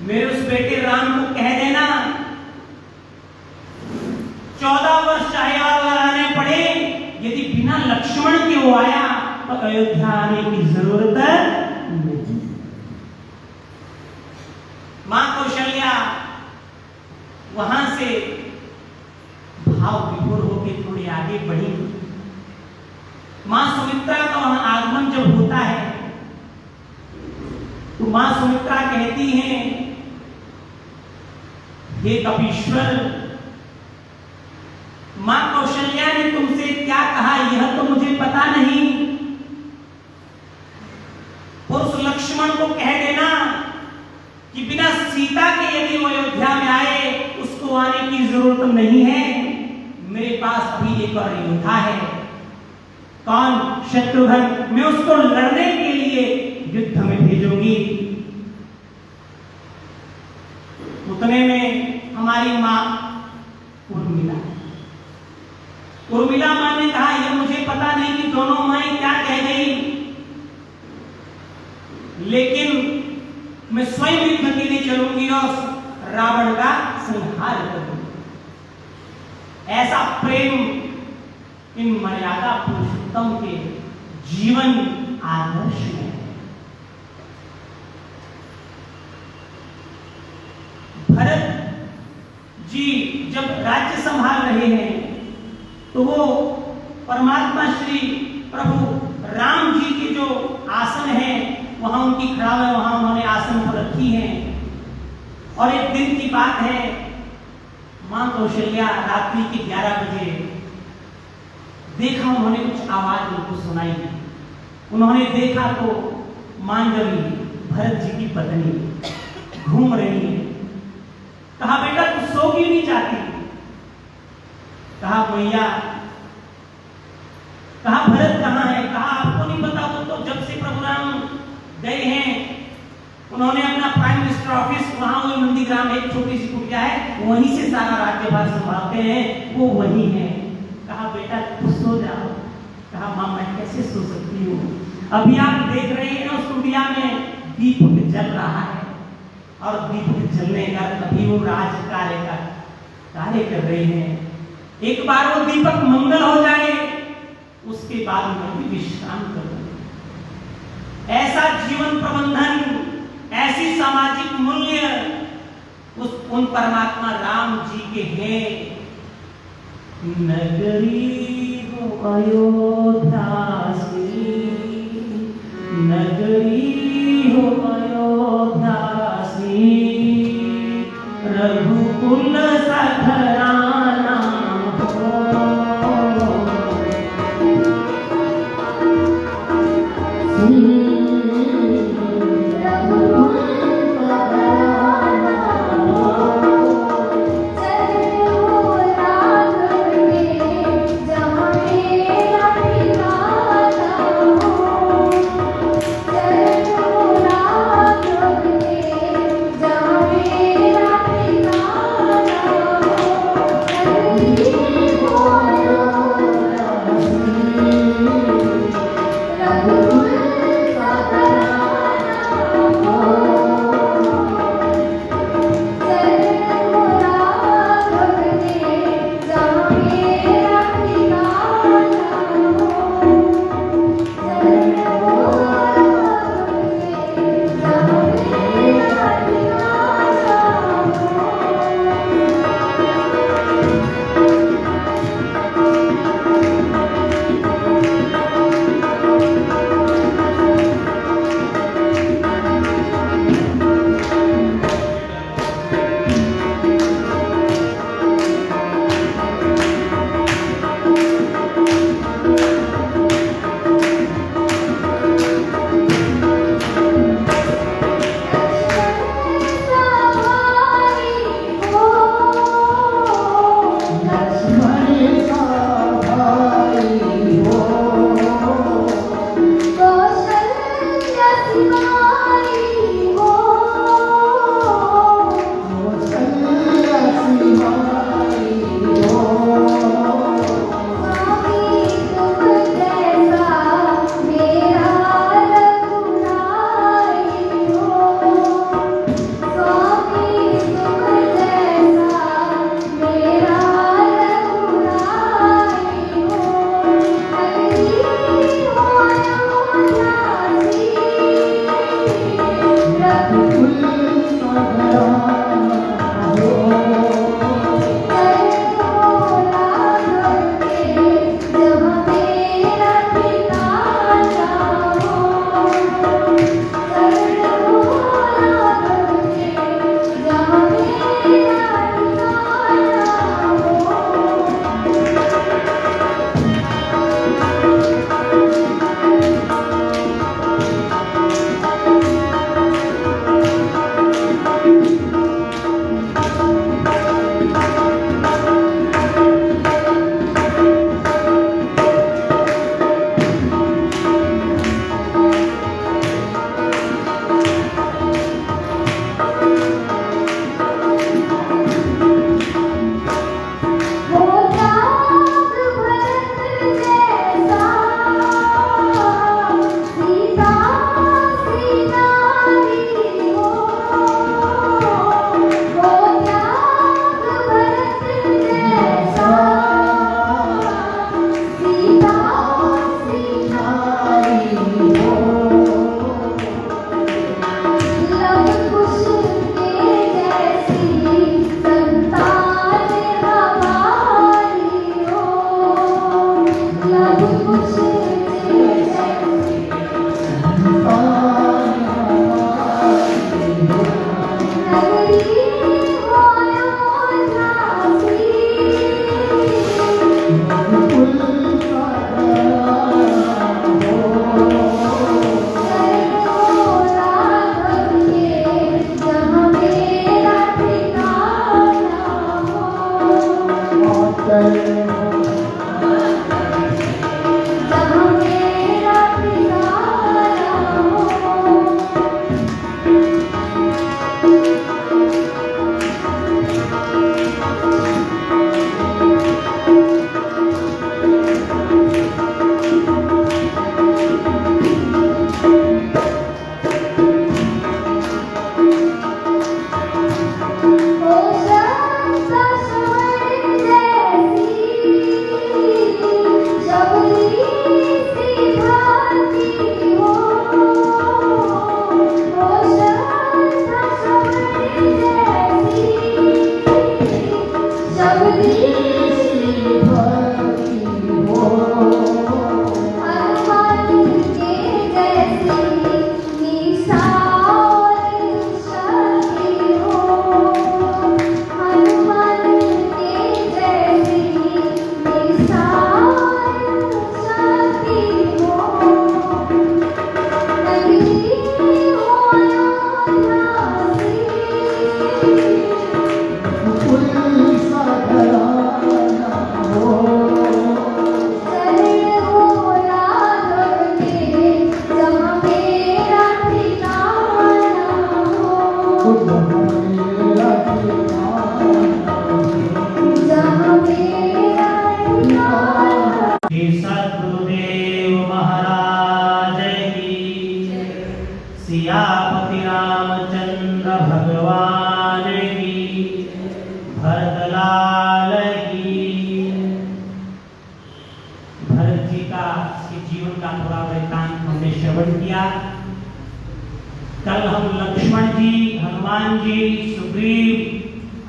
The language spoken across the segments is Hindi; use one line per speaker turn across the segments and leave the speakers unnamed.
मेरे उस बेटे राम को कह देना 14 वर्ष चाहे और लगाने पड़े, यदि बिना लक्ष्मण के वो आया तो अयोध्या आने की जरूरत नहीं। मां कौशल्या वहां से भाव विभोर होकर थोड़ी आगे बढ़ी। मां सुमित्रा का वहां आगमन जब होता है तो मां सुमित्रा कहती हैं, हे कपीश्वर, मां कौशल्या ने तुमसे क्या कहा यह तो मुझे पता नहीं। और उस लक्ष्मण को कह देना कि बिना सीता के यदि वो अयोध्या में आए उसको आने की जरूरत नहीं है। मेरे पास अभी एक और योद्धा है, कौन? शत्रुघ्न। मैं उसको लड़ने के लिए युद्ध में भेजूंगी। उतने में हमारी मां उर्मिला मां ने कहा, यह मुझे पता नहीं कि दोनों माएं क्या कह गई, लेकिन मैं स्वयं युद्ध के लिए चलूंगी और रावण का संहार करूंगी। ऐसा प्रेम इन मर्यादा पुरुषोत्तम के जीवन आदर्श में है। भरत जी जब राज्य संभाल रहे हैं तो वो परमात्मा श्री प्रभु राम जी के जो आसन है वहां उनकी खड़ा है, वहां उन्होंने आसन पर रखी है। और एक दिन की बात है, मां कौशल्या रात्रि के 11 बजे देखा, उन्होंने कुछ आवाज उनको सुनाई दी। उन्होंने देखा तो मांडवी भरत जी की पत्नी घूम रही है। कहा, बेटा तू सो क्यों नहीं जाती? कहा, भैया। कहा, भरत कहाँ है? कहा, आपको नहीं पता, वो तो जब से प्रभु राम गए हैं, उन्होंने अपना प्राइम मिनिस्टर ऑफिस वहां वो नंदीग्राम एक छोटी सी कुटिया है, वहीं से सारा राज्यभार संभालते हैं, वो वही है। कहा, बेटा तू सो जाओ। कहा, मां मैं कैसे सो सकती हूँ? अभी आप देख रहे हैं उस कुटिया में दीप जल रहा है और दीप जलने का कभी वो राज कार्य कर रहे हैं। एक बार वो दीपक मंगल हो जाए उसके बाद मैं भी विश्राम करूं। ऐसा जीवन प्रबंधन, ऐसी सामाजिक मूल्य उन परमात्मा राम जी के हैं। नगरी हो अयोध्यासी, नगरी हो अयोध्यासी, रघुकुल सखराना श्री सद्गुरुदेव महाराज की, सियापति रामचंद्र भगवान की, भरतलाल की। भरत जी का जीवन का थोड़ा वृत्तांत हमने श्रवण किया। कल हम लक्ष्मण जी, हनुमान जी, सुग्रीव,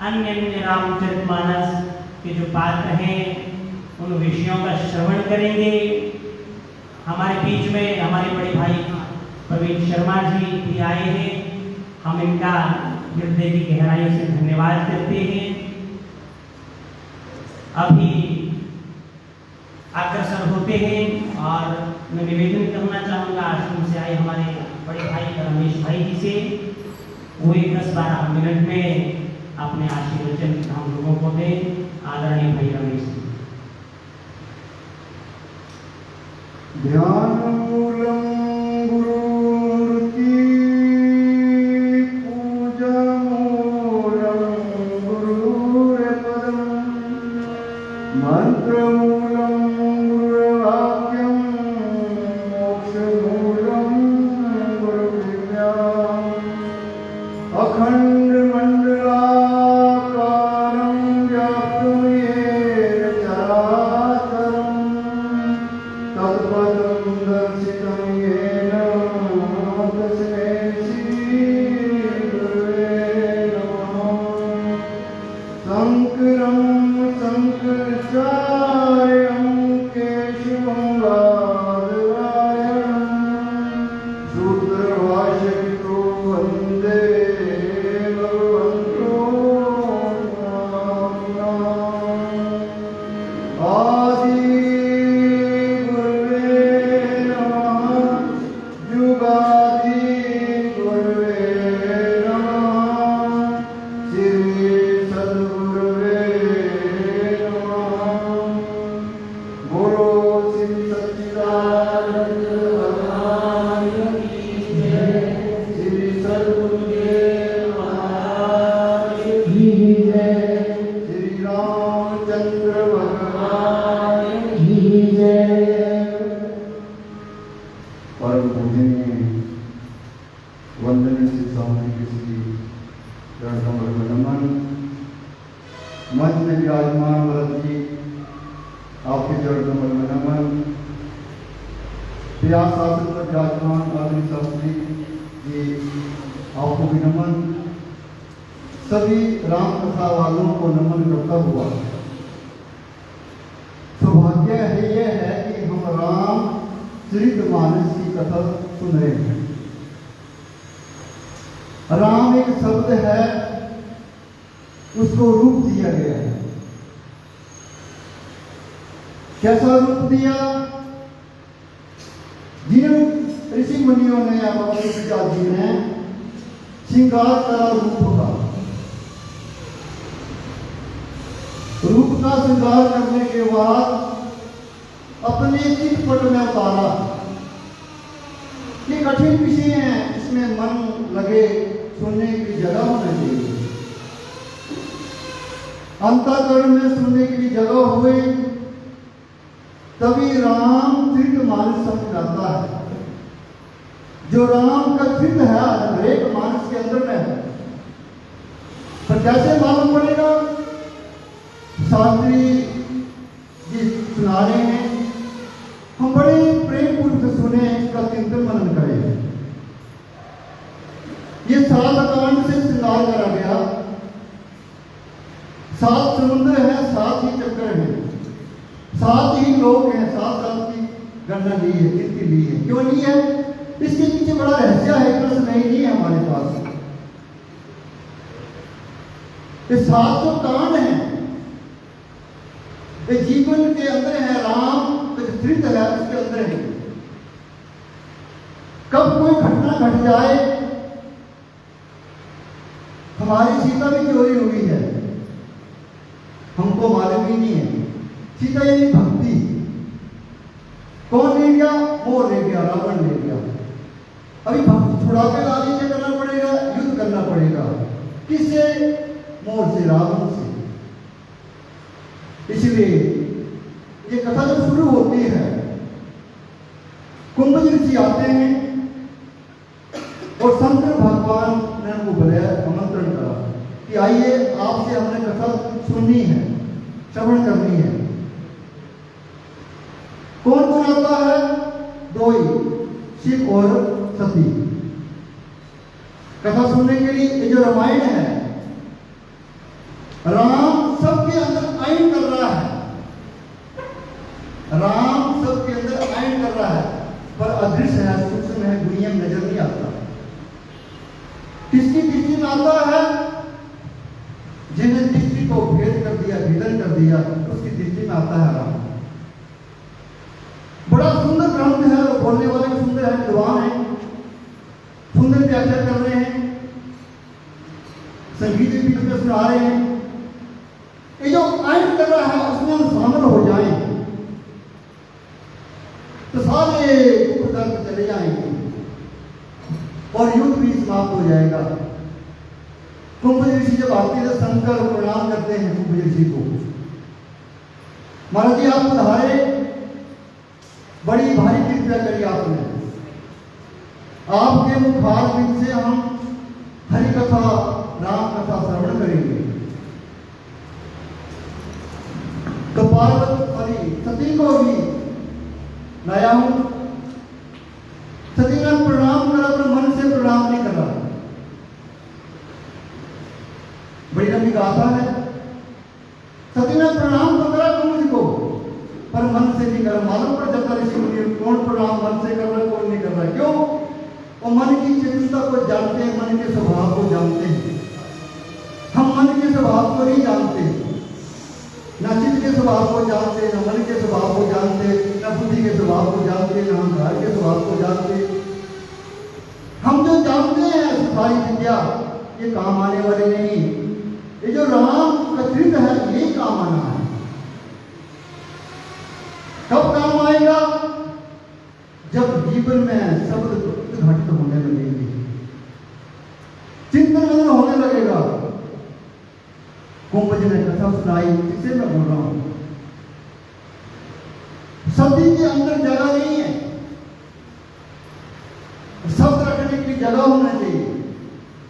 अन्य रामचरितमानस के जो पात्र हैं उन विषयों का श्रवण करेंगे। हमारे बीच में हमारे बड़े भाई प्रवीण शर्मा जी भी आए हैं। हम इनका हृदय की गहराई से धन्यवाद करते हैं। अभी अग्रसर होते हैं और मैं निवेदन करना चाहूँगा आश्रम से आए हमारे बड़े भाई रमेश भाई जी से, वो 10-12 मिनट में अपने आशीर्वचन हम लोगों को दें। आदरणीय भाई रमेश जी।
ध्यानमूलं गुरुमूर्ति पूजामूलं गुरुपदं मंत्रमूलं गुरुवाक्यं मोक्षमूलं गुरुविज्ञानम् अखण्डमण्डलाकारं व्याप्तं येन चराचरम् तत्पदं दर्शितं येन तस्मै श्रीगुरुवे नमः। शङ्करं शङ्कराचार्यं केशवं बादरायणं शूद्रभाष्यकृतो वन्दे भगवन्तो आदि वंदनीय श्री स्वामी श्री रणकमल नमन। मंच में विराजमान भरत जी आपके चरणकमल में नमन। प्रयास आसन पर विराजमान आदरणीय शास्त्री जी आपको भी नमन। सभी राम कथा वालों को नमन करता हुआ सौभाग्य है यह है कि हम राम चरितमानस की कथा सुन रहे हैं। राम एक शब्द है, उसको रूप दिया गया है। कैसा रूप दिया? जिन ऋषि मुनियों ने या पिता जी ने श्रृंगार करा रूप का, रूप का श्रृंगार करने के बाद अपने चित्रपट में उतारा। ये कठिन विषय है, इसमें मन लगे, सुनने की जगह होनी चाहिए। अंतःकरण में सुनने की जगह हुए तभी राम चरितमानस समझ आता है। जो राम का चित्त है हरेक मानस के अंदर में है, पर कैसे मालूम पड़ेगा? शास्त्री जी सुना रहे हैं, हम बड़े प्रेम पूर्व से सुने, इसका चिंतन मनन करें। ये 7 कांड से श्रृंगार करा गया। 7 समुद्र है, 7 ही चक्र है, 7 ही लोग हैं, 7 की गणना ली है, गिनती ली है। क्यों नहीं है? इसके पीछे बड़ा रहस्य है, प्रश्न नहीं है हमारे पास। ये 7 तो कांड है, ये जीवन के अंदर है। राम चित्रित है, उसके अंदर है। कब कोई घटना घट जाए, हमारी सीता भी चोरी हुई है, हमको मालूम ही नहीं है। सीता यानी भक्ति। कौन ले गया? मोर ले गया, रावण ले गया। अभी भक्ति छुड़ा के लाने से करना पड़ेगा, युद्ध करना पड़ेगा। मोर से, रावण से। इसलिए ये कथा जब शुरू होती है, कुंभ ऋषि आते हैं और शंकर भगवान ने उनको बुलाया, आमंत्रण करा कि आइए आपसे हमने कथा सुननी है, श्रवण करनी है। कौन कौन आता है? दो ही, शिव और सती। कथा सुनने के लिए ये जो रामायण है, राम सबके अंदर आयन कर रहा है, राम सबके अंदर आयन कर रहा है, पर अदृश्य है, सूक्ष्म है, दुनिया में नजर नहीं आता। किसकी दृष्टि में आता है? जिन्हें दृष्टि को भेद कर दिया, भेदन कर दिया, उसकी दृष्टि में आता है राम। बड़ा सुंदर ग्रंथ है, बोलने वाले भी सुंदर है, विद्वान है, सुंदर व्याख्या कर रहे हैं, संगीत भी उसमें सुना रहे हैं। ये जो आयन कर रहा है उसमें हम शामिल हो जाएं तो सारे दुख दर्द चले जाएंगे और युद्ध भी समाप्त हो जाएगा। कुंभ ऋषि जब आते हैं शंकर प्रणाम करते हैं कुंभ ऋषि को, महाराज जी आप पधारे, बड़ी भारी कृपया करी आपने, आपके मुखार से हम हरि कथा, राम कथा श्रवण करेंगे। तो पार्वती सती को भी लाया हूं। सती ने प्रणाम करा, पर मन से प्रणाम नहीं करा। बड़ी लंबी गाथा है। सती ने प्रणाम तो करा कुंभ को, पर मन से नहीं करा। मालूम पर जाता ऋषि मुनि कौन प्रणाम मन से कर रहा है, कौन नहीं कर रहा है। क्यों? वो मन की चेतनता को जानते हैं, मन के स्वभाव को जानते हैं। हम मन के स्वभाव को नहीं जानते, ना चित्त के स्वभाव को जानते, ना मन के स्वभाव को जानते, ना बुद्धि के स्वभाव को जानते, ना अहंकार के स्वभाव को जानते। हम जो जानते हैं सारी विद्या ये काम आने वाले नहीं। ये जो राम कथित है ये काम आना है। कब काम आएगा? जब जीवन में शब्द घटित होने लगेंगे, चिंतन मनन होने लगेगा। कुंभ जी ने कथा सुनाई, इससे मैं बोल रहा हूं। सती के अंदर जगह नहीं है, शब्द रखने की जगह होना चाहिए।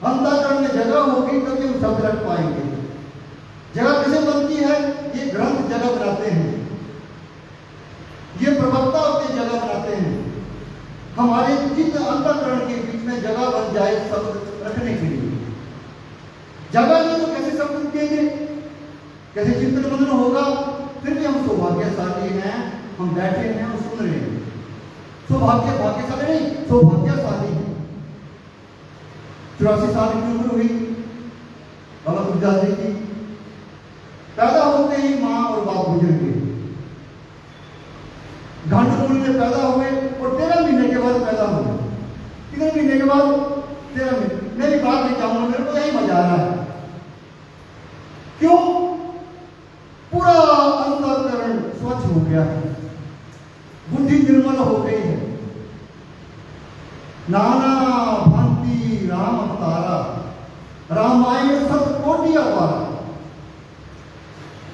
अंतःकरण में जगह होगी तभी हम शब्द रख पाएंगे। जगह कैसे बनती है? ये ग्रंथ जगह बनाते हैं, ये प्रवक्ता होते जगह बनाते हैं। हमारे चित्त अंतःकरण के बीच में जगह बन जाए शब्द रखने के लिए। जगह नहीं तो कैसे शब्द रुकेंगे, कैसे चिंतन मनन होगा? फिर भी हम सौभाग्यशाली हैं, हम बैठे हैं, हम सुन रहे हैं। भाग्यशाली नहीं, सौभाग्यशाली हैं। 84 साल की उम्र हुई बाबा गुरदास जी की। पैदा होते ही माँ और बाप गुजर गए। घाटमूल में पैदा हुए और 13 महीने के बाद पैदा हुए। कितने महीने के बाद? 13 महीने। मेरी बात नहीं चाहूंगा, मेरे को यही मजा आ रहा है। क्यों? पूरा अंतःकरण स्वच्छ हो गया है, बुद्धि निर्मल हो गई है। नाना भांति राम अवतारा, रामायण सब कोटि अवतारा।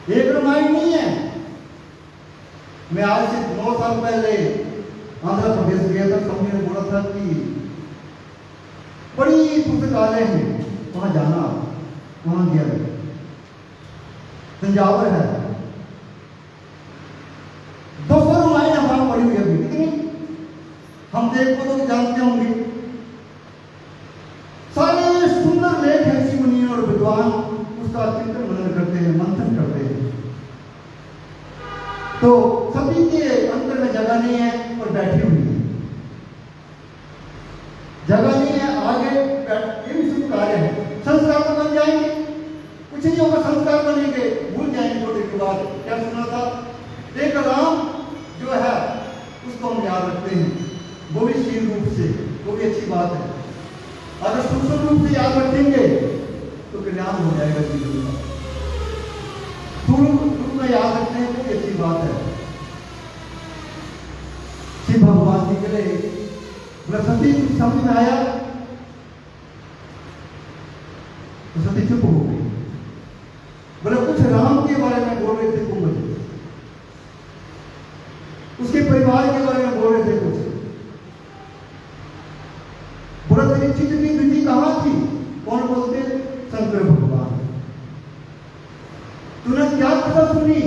एक रामायण नहीं है। मैं आज से 9 साल पहले आंध्र प्रदेश गया था। समझ ने बोला था कि बड़ी पुस्तकालय है, वहां जाना। वहां गया, तंजावर है। 200 रामायण हमारा पढ़ी हुई अभी। कितनी? हम देखो तो जानते होंगे। सारे सुंदर लेख हैं, ऋषि मुनि और विद्वान उसका चिंतन मनन करते हैं, मंथन करते हैं। तो सती के अंदर में जगह नहीं है और बैठी हुई है। जगह नहीं है, आगे ये भी शुभ कार्य है। संस्कार तो बन जाएंगे, कुछ नहीं होगा, संस्कार बनेंगे, भूल जाएंगे थोड़ी के बाद। क्या सुना था? एक राम जो है उसको हम याद रखते हैं, वो भी शील रूप से, वो भी अच्छी बात है। अगर सूक्ष्म रूप से याद रखेंगे तो कल्याण हो जाएगा जीवन का। स्थूल रूप में याद रखते हैं, वो भी अच्छी बात है। शिव भगवान जी के लिए बृहस्पति समझ में आया। तो सती चुप हो गई। बोले कुछ राम के बारे में बोल रहे थे तुम मुझे, उसके परिवार के बारे में बोल रहे थे कुछ। बोला तेरी चित्त की विधि कहां थी? कौन बोलते? शंकर भगवान। तूने क्या कथा सुनी?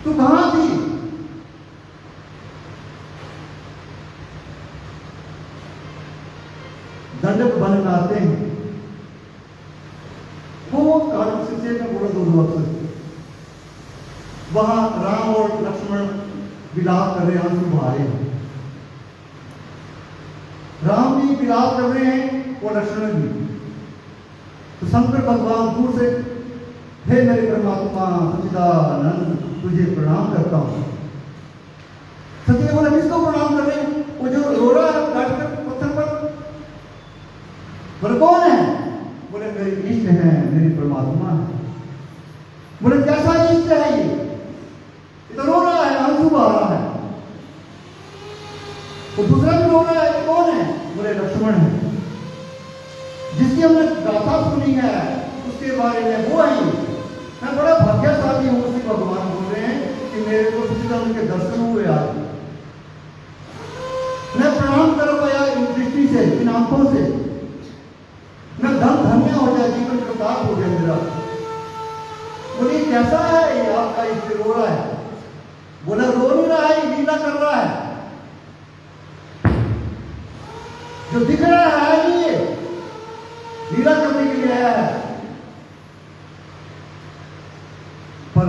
तू कहां थी? दंडक बन आते हैं वो कारण से में बोला दो अक्सर वहां राम और लक्ष्मण विलाप कर रहे हैं, आंसू बहा रहे हैं। राम भी विलाप कर रहे हैं और लक्ष्मण भी। तो शंकर भगवान दूर से, हे मेरे परमात्मा सच्चिदानंद, तुझे प्रणाम करता हूं। सती ने बोला किसको प्रणाम कर रहे हैं? वो जो रो रहा है बैठकर पत्थर पर। बोले कौन है? बोले मेरे इष्ट है, मेरे परमात्मा है। बोले कैसा इष्ट है ये तो रो रहा है, आंसू बहा रहा है। तो दूसरा भी रो रहा है, ये कौन है? बोले लक्ष्मण है, जिसकी हमने गाथा सुनी है उसके बारे में वो आई। मैं बड़ा भाग्यशाली हूं, श्री भगवान बोल रहे हैं कि मेरे को सच्चिदानंद के दर्शन हुए आज। मैं प्रणाम कर पाया इन दृष्टि से, इन आंखों से। मैं धन धन्य हो जाए, जीवन प्रताप हो जाए मेरा। बोले कैसा है ये आपका इष्ट रो रहा है? बोला रो नहीं रहा है, लीला कर रहा है। जो दिख रहा है ये लीला करने के लिए आया है। पर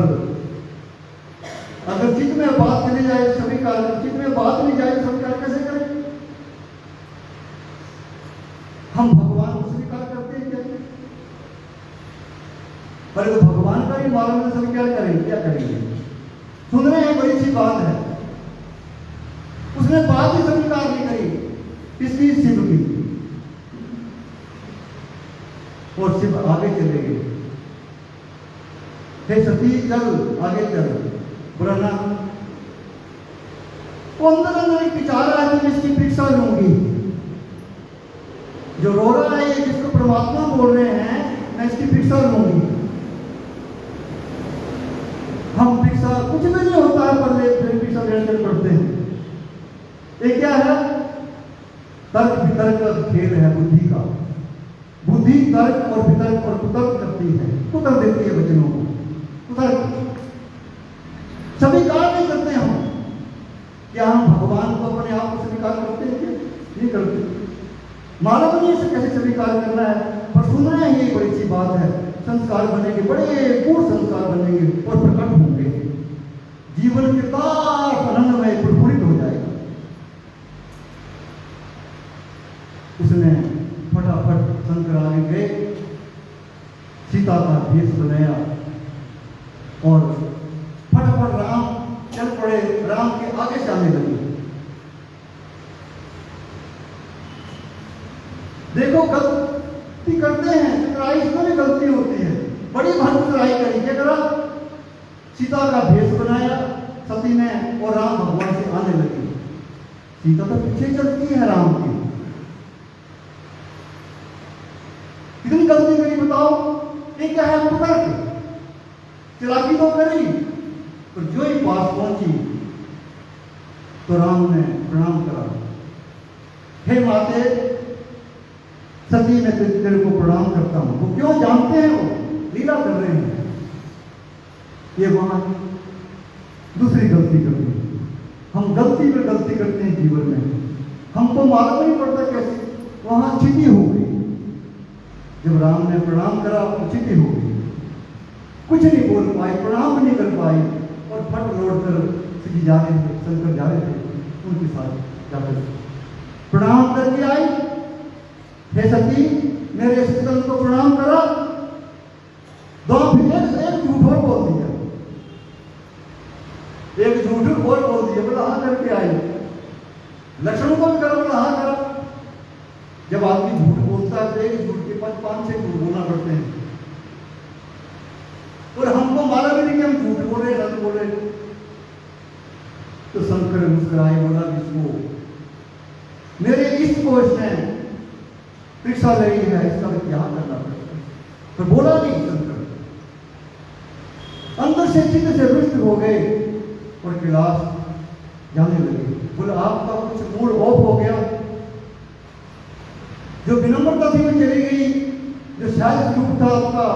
अगर चित्त में बात चली जाए सभी कार्य, चित्त में बात नहीं जाए सभी कार्य कैसे करें? हम भगवान को स्वीकार करते हैं क्या? पर तो भगवान का ही मालूम है सभी क्या करेंगे, क्या करेंगे? सुन रहे हैं, बड़ी सी बात है। उसने बात ही स्वीकार नहीं करी, इसलिए शिव की, और शिव आगे चले गए। हे सती चल आगे चल। बोला ना, वो अंदर अंदर एक विचार रहा है कि मैं इसकी परीक्षा लूंगी। जो रो रहा है ये, जिसको परमात्मा बोल रहे हैं, मैं इसकी परीक्षा लूंगी। हम परीक्षा कुछ भी नहीं होता है, पर परीक्षा लेने पड़ते हैं। ये क्या है? तर्क वितर्क का खेल है बुद्धि का। बुद्धि तर्क और वितर्क और कुतर्क करती है, कुतर्क देती है वचनों को। कुतर्क स्वीकार नहीं करते हम। क्या हम भगवान को अपने आप को स्वीकार करते हैं? क्या नहीं करते। मालूम नहीं इसे कैसे स्वीकार करना है, पर सुन रहे हैं ये बड़ी सी बात है। संस्कार बनेंगे, बड़े पूर्ण संस्कार बनेंगे और प्रकट होंगे। जीवन के तार आनंदमय प्रफुल्लित हो जाएगा। उसने फटाफट शंकर आगे गए, सीता का भेष बनाया और फटाफट राम चल पड़े, राम के आगे से आने लगे। देखो गलती करते हैं, चतुराई इसमें भी गलती होती है। बड़ी भारी चतुराई करी, क्या करा? सीता का भेष बनाया सती ने और राम भगवान से आने लगी। सीता तो पीछे चलती है राम की। कितनी गलती करी बताओ? ये क्या है? कुतर्क, चालाकी तो करी, पर जो ही पास पहुंची तो राम ने प्रणाम करा। हे माते सती, मैं तेरे को प्रणाम करता हूं। वो क्यों? जानते हैं वो लीला कर रहे हैं। ये वहां दूसरी गलती कर दी। हम गलती पर गलती करते हैं जीवन में, हमको मालूम नहीं पड़ता कैसे। वहां चिति हो गई। जब राम ने प्रणाम करा तो चिति हो गई, कुछ नहीं बोल पाई, प्रणाम नहीं कर पाई और फट लौट कर सती जा रहे थे, शंकर जा रहे थे, उनके साथ जाकर प्रणाम करके आई। हे सती, मेरे सतीदंड को प्रणाम करा। दो फिर एक झूठ और बोल दिया, एक झूठ और बोल दिया। बोला हाँ करके आई। लक्ष्मण को भी करा, बोला हाँ करा। जब आदमी झूठ बोलता है तो एक झूठ के 5-6 झूठ बोलना पड़ते हैं, और हमको मालूम ही नहीं कि हम झूठ बोल रहे हैं, गलत बोल रहे हैं। तो शंकर मुस्कुराए, बोला इसको मेरे इष्ट को इसने परीक्षा ले रही है, इसका क्या करना पड़ेगा। तो बोला नहीं शंकर, अंदर से चित्त से रुष्ट हो गए और क्लास जाने लगे। बोले आपका कुछ मूड ऑफ हो गया, जो विनम्रता थी वो चली गई, जो शायद रूप था आपका,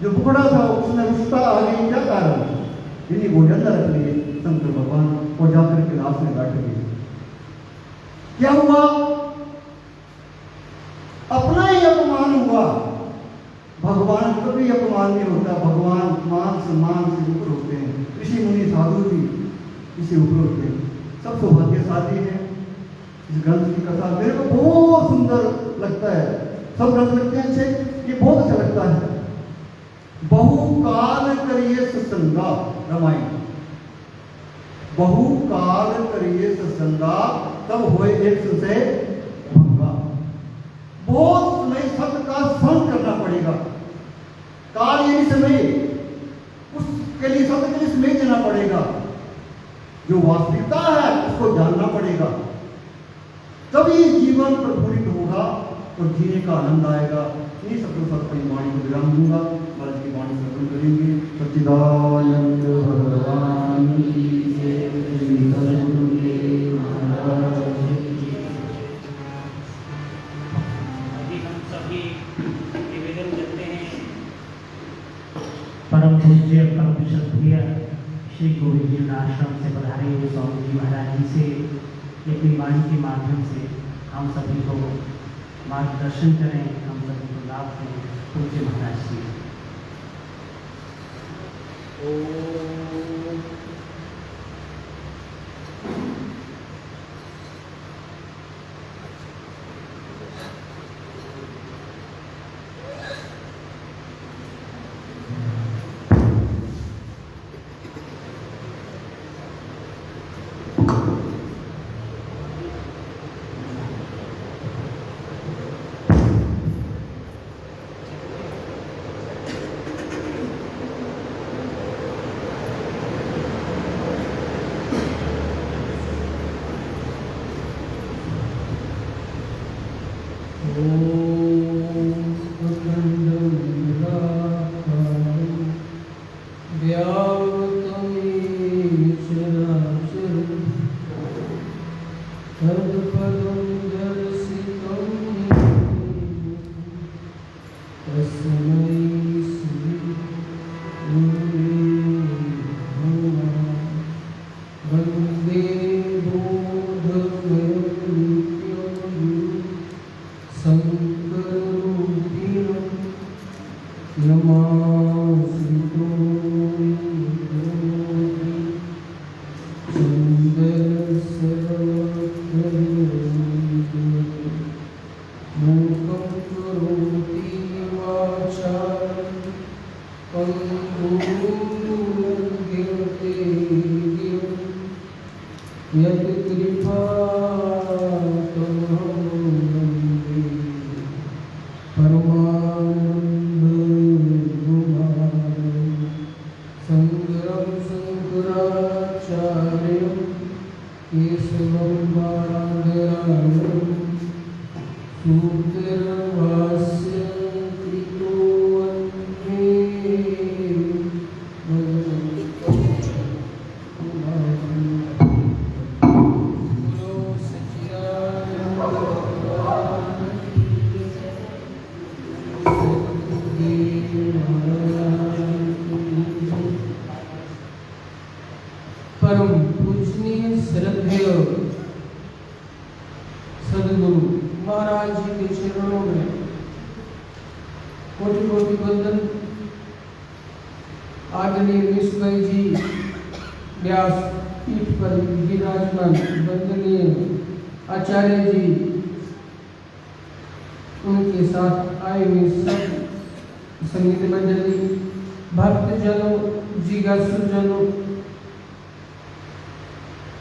जो बुकड़ा था उसमें रुष्टता आ गई, क्या कारण? इन्हीं वो अंदर रख लिए शंकर भगवान और जाकर क्लास में बैठ गए। क्या हुआ? अपना ही अपमान हुआ। भगवान कभी अपमान नहीं होता, भगवान मान सम्मान से ऊपर होते हैं। ऋषि मुनि साधु भी इससे ऊपर होते हैं। सब सौभाग्यशाली है। इस ग्रंथ की कथा मेरे को बहुत सुंदर लगता है। सब ग्रंथ लगते हैं अच्छे, ये बहुत अच्छा लगता है। बहुकाल करिए सत्संगा, रामायण। बहुकाल करिए सत्संगा, तब होए एक से भंगा। बहुत समय सत्य का संग करना पड़ेगा। काल ये समय, उसके लिए सत्य के लिए समय देना पड़ेगा। जो वास्तविकता है उसको जानना पड़ेगा, तभी जीवन प्रफुल्लित होगा और जीने का आनंद आएगा। इन्हीं शब्दों से अपनी वाणी को विराम दूंगा। महाराज की वाणी श्रवण करेंगे। सच्चिदानंद भगवान की जय। श्री सद्गुरुदेव महाराज की।
अभी हम सभी निवेदन करते हैं
परम पूज्य परम श्रद्धेय श्री गोविंद जी आश्रम से पधारे हुए स्वामी जी महाराज जी से अपनी वाणी के माध्यम से हम सभी को मार्गदर्शन करें, हम सभी को लाभ दें। पूज्य महाराज जी।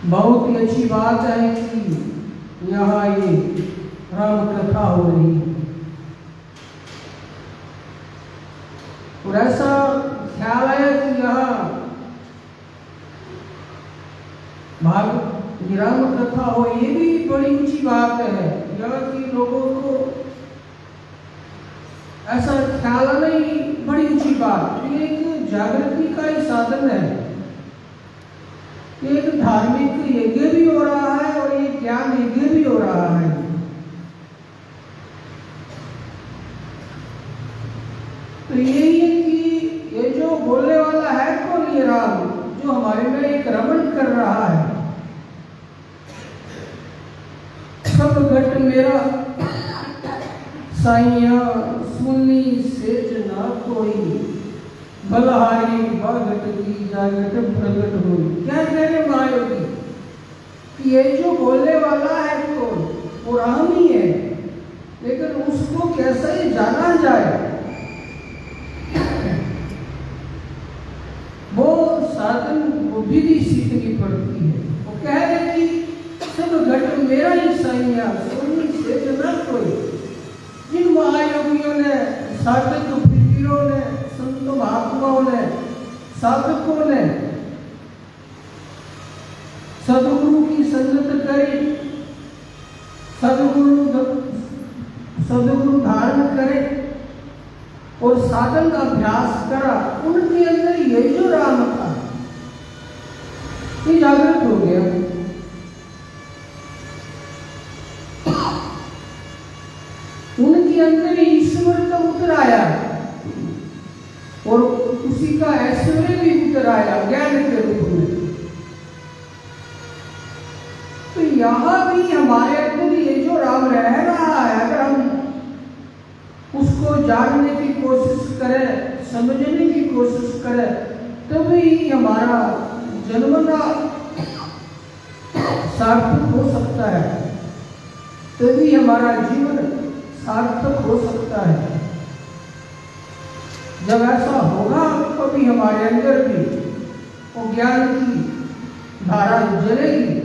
बहुत ही अच्छी बात है कि यहाँ ये राम कथा हो रही है और ऐसा ख्याल है कि यहाँ राम कथा हो, ये भी बड़ी ऊंची बात है। यहाँ के लोगों को ऐसा ख्याल आना ही बड़ी ऊंची बात। ये एक जागृति का ही साधन है, एक धार्मिक यज्ञ भी हो रहा है और एक ज्ञान यज्ञ भी हो रहा है। तो यही है कि ये जो बोलने वाला है कौन, ये राम जो हमारे में एक रमण कर रहा है। सब घट मेरा साइया सुनी सेज ना कोई, बलहारी भगत की जागट प्रगट हुई। क्या कहने महायोगी कि ये जो बोलने वाला है कौन, वो राम ही है, लेकिन उसको कैसे जाना जाए वो साधन वो विधि सीखनी पड़ती है। वो कह रहे कि सब घट मेरा ही साइया सोनी सेज ना कोई। जिन महायोगियों ने, साधक पीरों ने, संत महात्माओं ने, साधकों ने सदगुरु की संगत करी, सदगुरु धारण करे और साधन का अभ्यास करा, उनके अंदर ये जो राम था ये जागृत हो गया। उनके अंदर ईश्वर का उतर आया और उसी का ऐश्वर्य भी उतर आया ज्ञान के रूप में। तो यहां भी हमारे अंदर ये जो राम रह रहा है, अगर हम उसको जानने की कोशिश करें, समझने की कोशिश करें, तभी हमारा जन्मना सार्थक हो सकता है, तभी हमारा जीवन सार्थक हो सकता है। जब ऐसा होगा तभी हमारे अंदर भी वो ज्ञान की धारा जलेगी,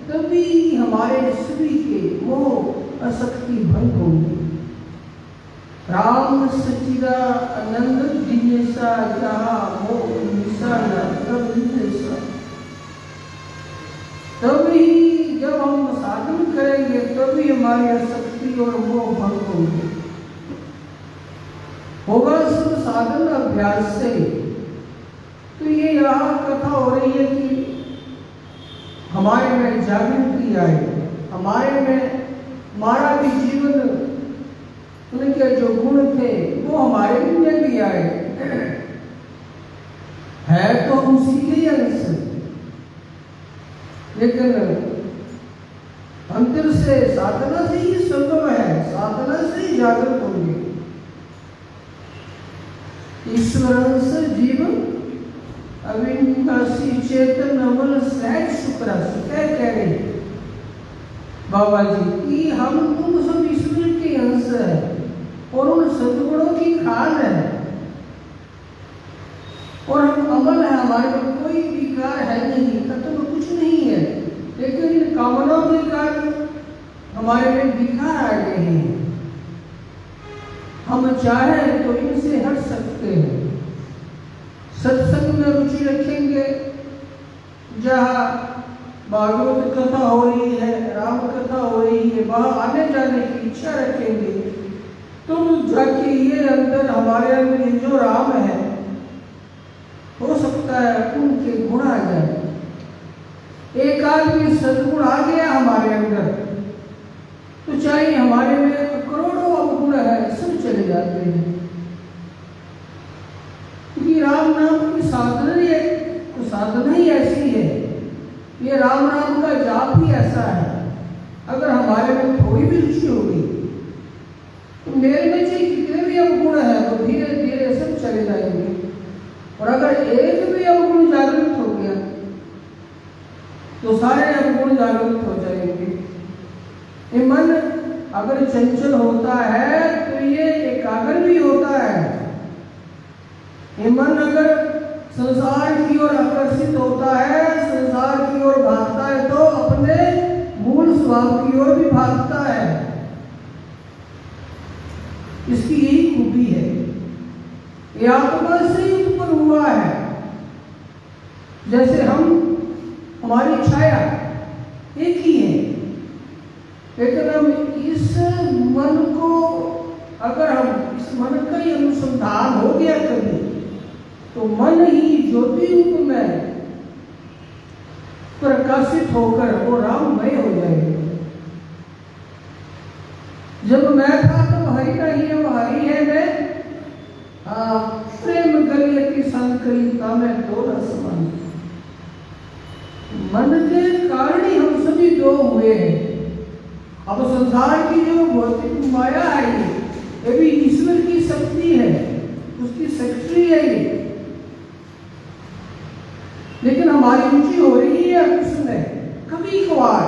तभी हमारे सभी के मोह आसक्ति भंग होगी। राम सच्चिदानंद दिनेशा जहाँ मोह निशा न तभी जब हम साधन करेंगे तभी हमारी आसक्ति और मोह भंग होगी। होगा सब साधन अभ्यास से। तो ये यहाँ कथा हो रही है कि हमारे में जागृति आए, हमारे में हमारा भी जीवन, उनके जो गुण थे वो हमारे में भी आए। है तो उसी के अंश, लेकिन अंतर से साधना से ही संभव है, साधना से ही जागृत होंगे। ईश्वर से जीव अविनाशी चेतन अमल सहज सुखरस। क्या कह रहे बाबा जी कि हम तुम सब ईश्वर के अंश है और उन सद्गुणों की खान है और हम अमल है, हमारे में कोई विकार है नहीं, खत्म कुछ नहीं है, लेकिन इन कामनाओं के कारण हमारे में विकार आ गए हैं। हम चाहे तो इनसे हट सकते हैं। सत्संग में रुचि रखेंगे, जहाँ भागवत कथा हो रही है, राम कथा हो रही है, वहाँ आने जाने की इच्छा रखेंगे तो जाके ये अंदर हमारे अंदर ये जो राम है, हो सकता है उनके गुण आ जाए। एक आदमी सद्गुण आ गया हमारे अंदर तो चाहे हमारे में करोड़ों अवगुण है, सब चले जाते हैं। क्योंकि राम नाम की साधना ही ऐसी है, ये राम नाम का जाप ही ऐसा है। अगर हमारे में थोड़ी भी रुचि होगी तो मेरे में चाहे कितने भी अवगुण है तो धीरे धीरे सब चले जाएंगे। और अगर एक भी अवगुण जागृत हो गया तो सारे अवगुण जागृत हो जाएंगे। ये मन अगर चंचल होता है तो ये एकाग्र भी होता है। ये मन अगर संसार की ओर आकर्षित होता है, संसार की ओर भागता है, तो अपने मूल स्वभाव की ओर भी भागता है। इसकी यही खूबी है। ये आत्मा से ही उत्पन्न हुआ है। जैसे हमारी छाया एक ही है, लेकिन हम इस मन को अगर हम इस मन का ही अनुसंधान हो गया कभी, तो मन ही ज्योति रूप में प्रकाशित होकर वो राममय हो जाएगा। जब मैं था तब हरि नहीं है, वो हरि है मैं। प्रेम गलिए की संकलिता में दो रसमान, मन के कारण ही हम सभी दो हुए हैं। अब संसार की जो भौतिक माया है ये भी ईश्वर की शक्ति है, उसकी सेक्रेटरी है ये, लेकिन हमारी रुचि हो रही है उसमें कभी कभार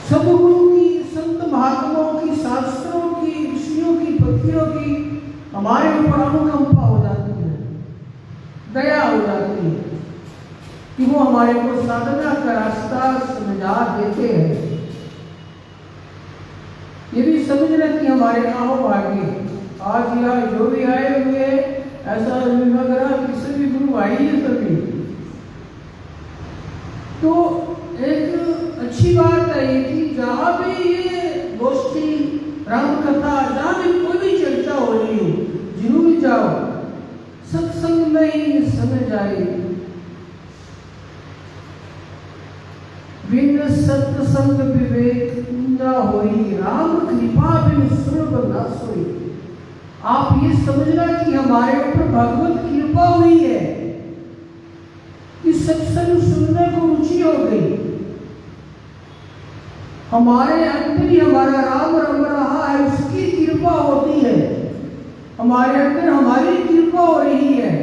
सदगुरु की, संत महात्माओं की, शास्त्रों की, ऋषियों की, पत्नियों की हमारे ऊपर अनुकंपा हो जाती है, दया हो जाती है कि वो हमारे को साधना का रास्ता समझा देते हैं। ये भी समझना कि हमारे कहाँ भाग्य, आज यहाँ जो भी आए हुए ऐसा लग रहा कि सभी गुरु आई है सभी। तो एक अच्छी बात है ये कि जहाँ भी ये गोष्ठी, राम कथा, जहाँ भी कोई भी चर्चा हो रही हो, जरूर जाओ, सत्संग में ही समझ आएगी। बिन सत्संग विवेक न होई, राम कृपा बिन सुरभ न सोई। आप ये समझना कि हमारे ऊपर भगवत कृपा हुई है कि सत्संग सुनने को रुचि हो गई, हमारे अंदर ही हमारा राम रम रहा है, उसकी कृपा होती है, हमारे अंदर हमारी कृपा हो रही है,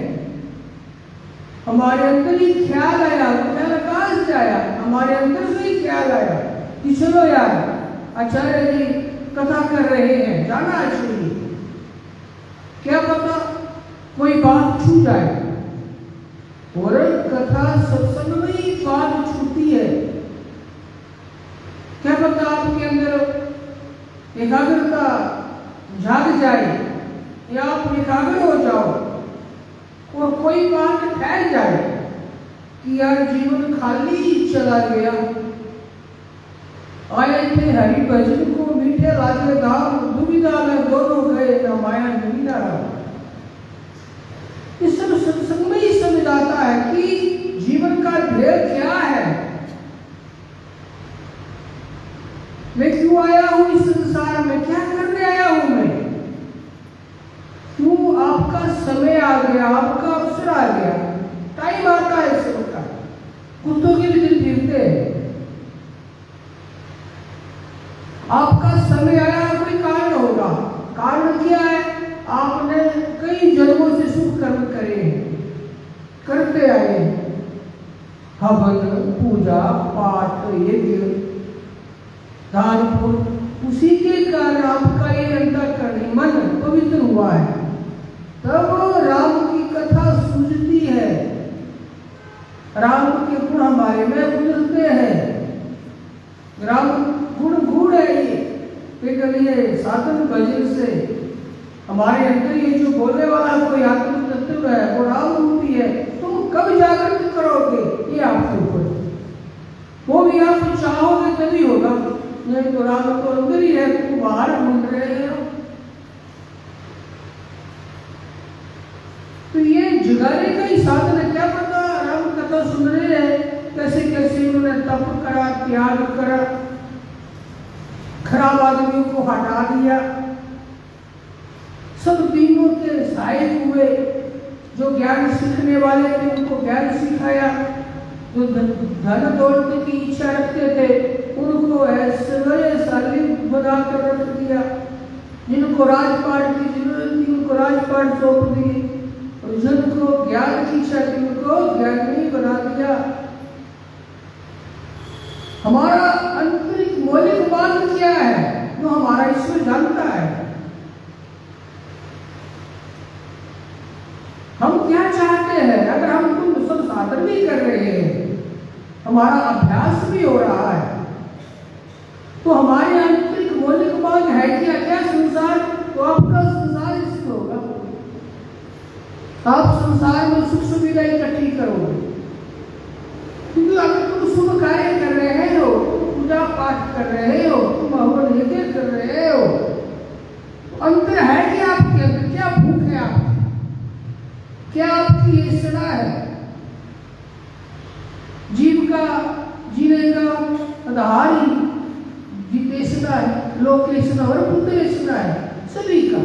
हमारे अंदर ही ख्याल आया, ख्याल कहाँ से आया, हमारे अंदर से ही ख्याल आया कि चलो यार आचार्य जी कथा कर रहे हैं, जाना चाहिए, क्या पता कोई बात छू जाए। और कथा सत्संग में ही बात छूती है, क्या पता आपके अंदर एकाग्रता जाग जाए या आप एकाग्र हो जाओ और कोई बात ठहर जाए कि यार जीवन खाली चला गया, आए थे हरि भजन को मीठे लागे धाम, दुविधा में दोनों गए न माया दुविधा रहा। इस सब सत्संग में ही समझ आता है कि जीवन का ध्येय क्या है, मैं क्यों आया हूं इस संसार में, क्या करने आया हूं मैं, क्यों आपका समय आ गया, आपका अवसर आ गया, टाइम आता है सबका, कुत्तों के भी दिल फिरते हैं, आपका समय आया, कोई कारण होगा, कारण क्या है, आपने कई जन्मों से शुभ कर्म करे, करते आए, हवन पूजा पाठ यज्ञ दान पुण्य, उसी के कारण आपका ये अंतःकरण मन पवित्र हुआ है, तब राम की कथा सूझती है, राम के गुण हमारे में उतरते हैं, राम गुण है ये साधन भजन से हमारे अंदर ये जो बोलने वाला कोई आत्म तत्व है वो राम रूपी है, तुम कब जागृत करोगे ये आपके ऊपर, वो भी आप चाहोगे तभी होगा, नहीं तो राम तो अंदर ही है, तुम बाहर ढूंढ रहे हो। तो ये जगाने का ही साधन है, क्या पता राम कथा सुन रहे हैं कैसे कैसे उन्होंने तप करा, त्याग करा, खराब आदमियों को हटा दिया, सब दीनों के सहायक हुए, जो ज्ञान सीखने वाले थे उनको ज्ञान सिखाया, जो धन दौलत की इच्छा रखते थे उनको ऐश्वर्यशाली बनाकर रख दिया, जिनको राजपाट की जरूरत थी उनको राजपाट सौंप दिए, और जिनको ज्ञान की इच्छा थी उनको ज्ञानी बना दिया। हमारा आंतरिक मौलिक बात क्या है जो हमारा ईश्वर जानता है, हम क्या चाहते हैं, अगर हम तुम सब साधन भी कर रहे हैं, हमारा अभ्यास भी हो रहा है, तो हमारी आंतरिक मौलिक बात है क्या, क्या संसार, तो आपका संसार इससे होगा, आप संसार में सुख सुविधा इकट्ठी करोगे, क्योंकि अगर तुम शुभ कार्य कर रहे हो, पूजा पाठ कर रहे हो, तुम हवन यज्ञ कर रहे हो, तो अंतर है कि आपके अंदर क्या भूख है आपकी, क्या आपकी येसना है, जीव का जीने का आधार ही जितेशना है, लोकेशना और पुत्रेशना है सभी का।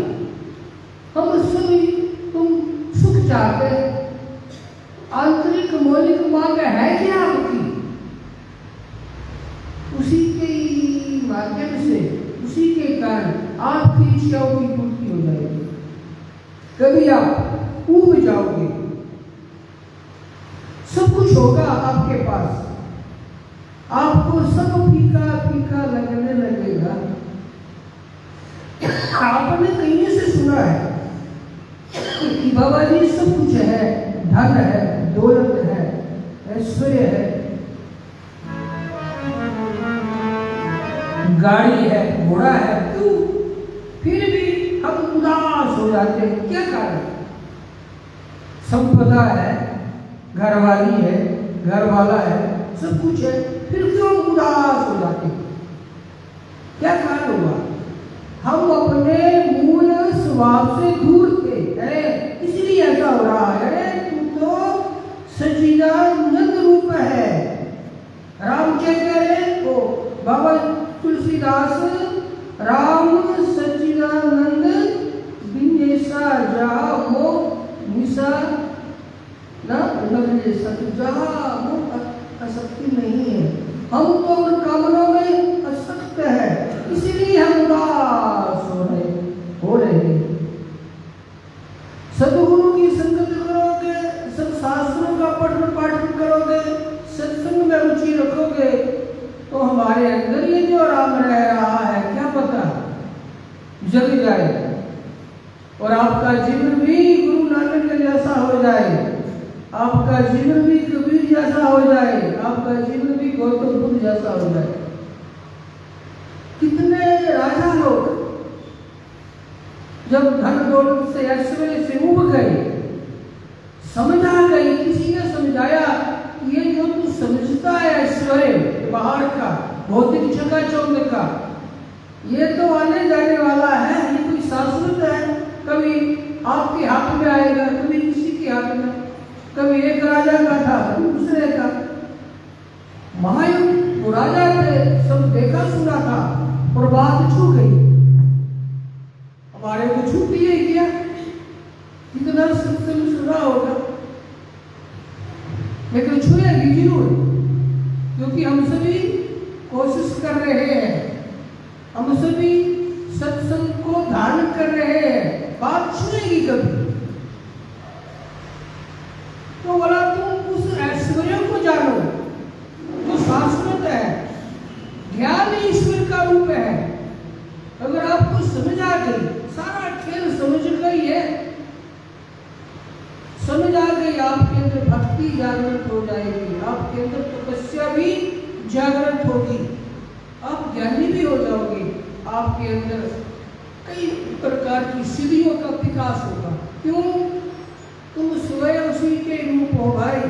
हम सभी तुम सुख चाहते हैं, आंतरिक मौलिक मांग है क्या आपकी, उसी के माध्यम से, उसी के कारण आपकी इच्छाओं की पूर्ति हो जाएगी। कभी आप ऊब जाओगे, सब कुछ होगा आपके पास, आपको सब फीका फीका लगने लगेगा। आपने कहीं से सुना है कि बाबा जी सब कुछ है, धन है, दौलत है, ऐश्वर्य है, गाड़ी है, घोड़ा है, क्यों फिर भी हम उदास हो जाते हैं? क्या कारण? संपदा है, घरवाली है, घर वाला है, सब कुछ है, फिर क्यों उदास हो जाते हैं? क्या कारण हुआ? हम अपने मूल स्वभाव से दूर थे, इसलिए ऐसा हो रहा है। अरे तू तो सच्चिदानंद रूप है। राम क्या कह रहे हो? बाबा तुलसीदास, राम सच्चिदानंद बिनेसा जहा मो निशा ना जहा मो आसक्ति नहीं है। हम तो उन कामनाओं में आसक्त है, इसीलिए हम उदास हो रहे। सदगुरु की संगत करोगे, सत्शास्त्रों का पठन पाठन करोगे, सत्संग में रुचि रखोगे, तो हमारे अंदर ये जो राम रह रहा है क्या पता जग जाए और आपका जीवन भी गुरु नानक जैसा हो जाए, आपका जीवन भी कबीर जैसा हो जाए, आपका जीवन भी गौतम बुद्ध जैसा हो जाए। कितने राजा लोग जब धन दौलत से ऐश्वर्य से उब गए, समझ आ गई, किसी ने समझाया ये जो तू समझता है ऐश्वर्य बाहर का, भौतिक चकाचौंध का, ये तो आने जाने वाला है, ये कोई शाश्वत है। कभी आपके हाथ में आएगा, कभी किसी के हाथ में, कभी एक राजा का था, कभी दूसरे का। महायुद्ध वो राजा थे, सब देखा सुना था और बात छू गई। हमारे को छूटी है क्या? कितना सत्संग सुना होगा, लेकिन छुएगी जरूर, क्योंकि हम सभी कोशिश कर रहे हैं, हम सभी सत्संग को धारण कर रहे हैं। बात छुएगी कभी तो बोला तुम उस ऐश्वर्य को जानो जो शाश्वत है, ज्ञान ईश्वर का रूप है। अगर आपको समझ आ गई, सारा खेल समझ गई है, समझ आ गई, आपके अंदर भक्ति जागृत हो जाएगी, आपके अंदर तपस्या भी जागृत होगी, आप ज्ञानी भी हो जाओगे, आपके अंदर कई प्रकार की सिद्धियों का विकास होगा। क्यों? तुम स्वयं उसी के रूप हो भाई,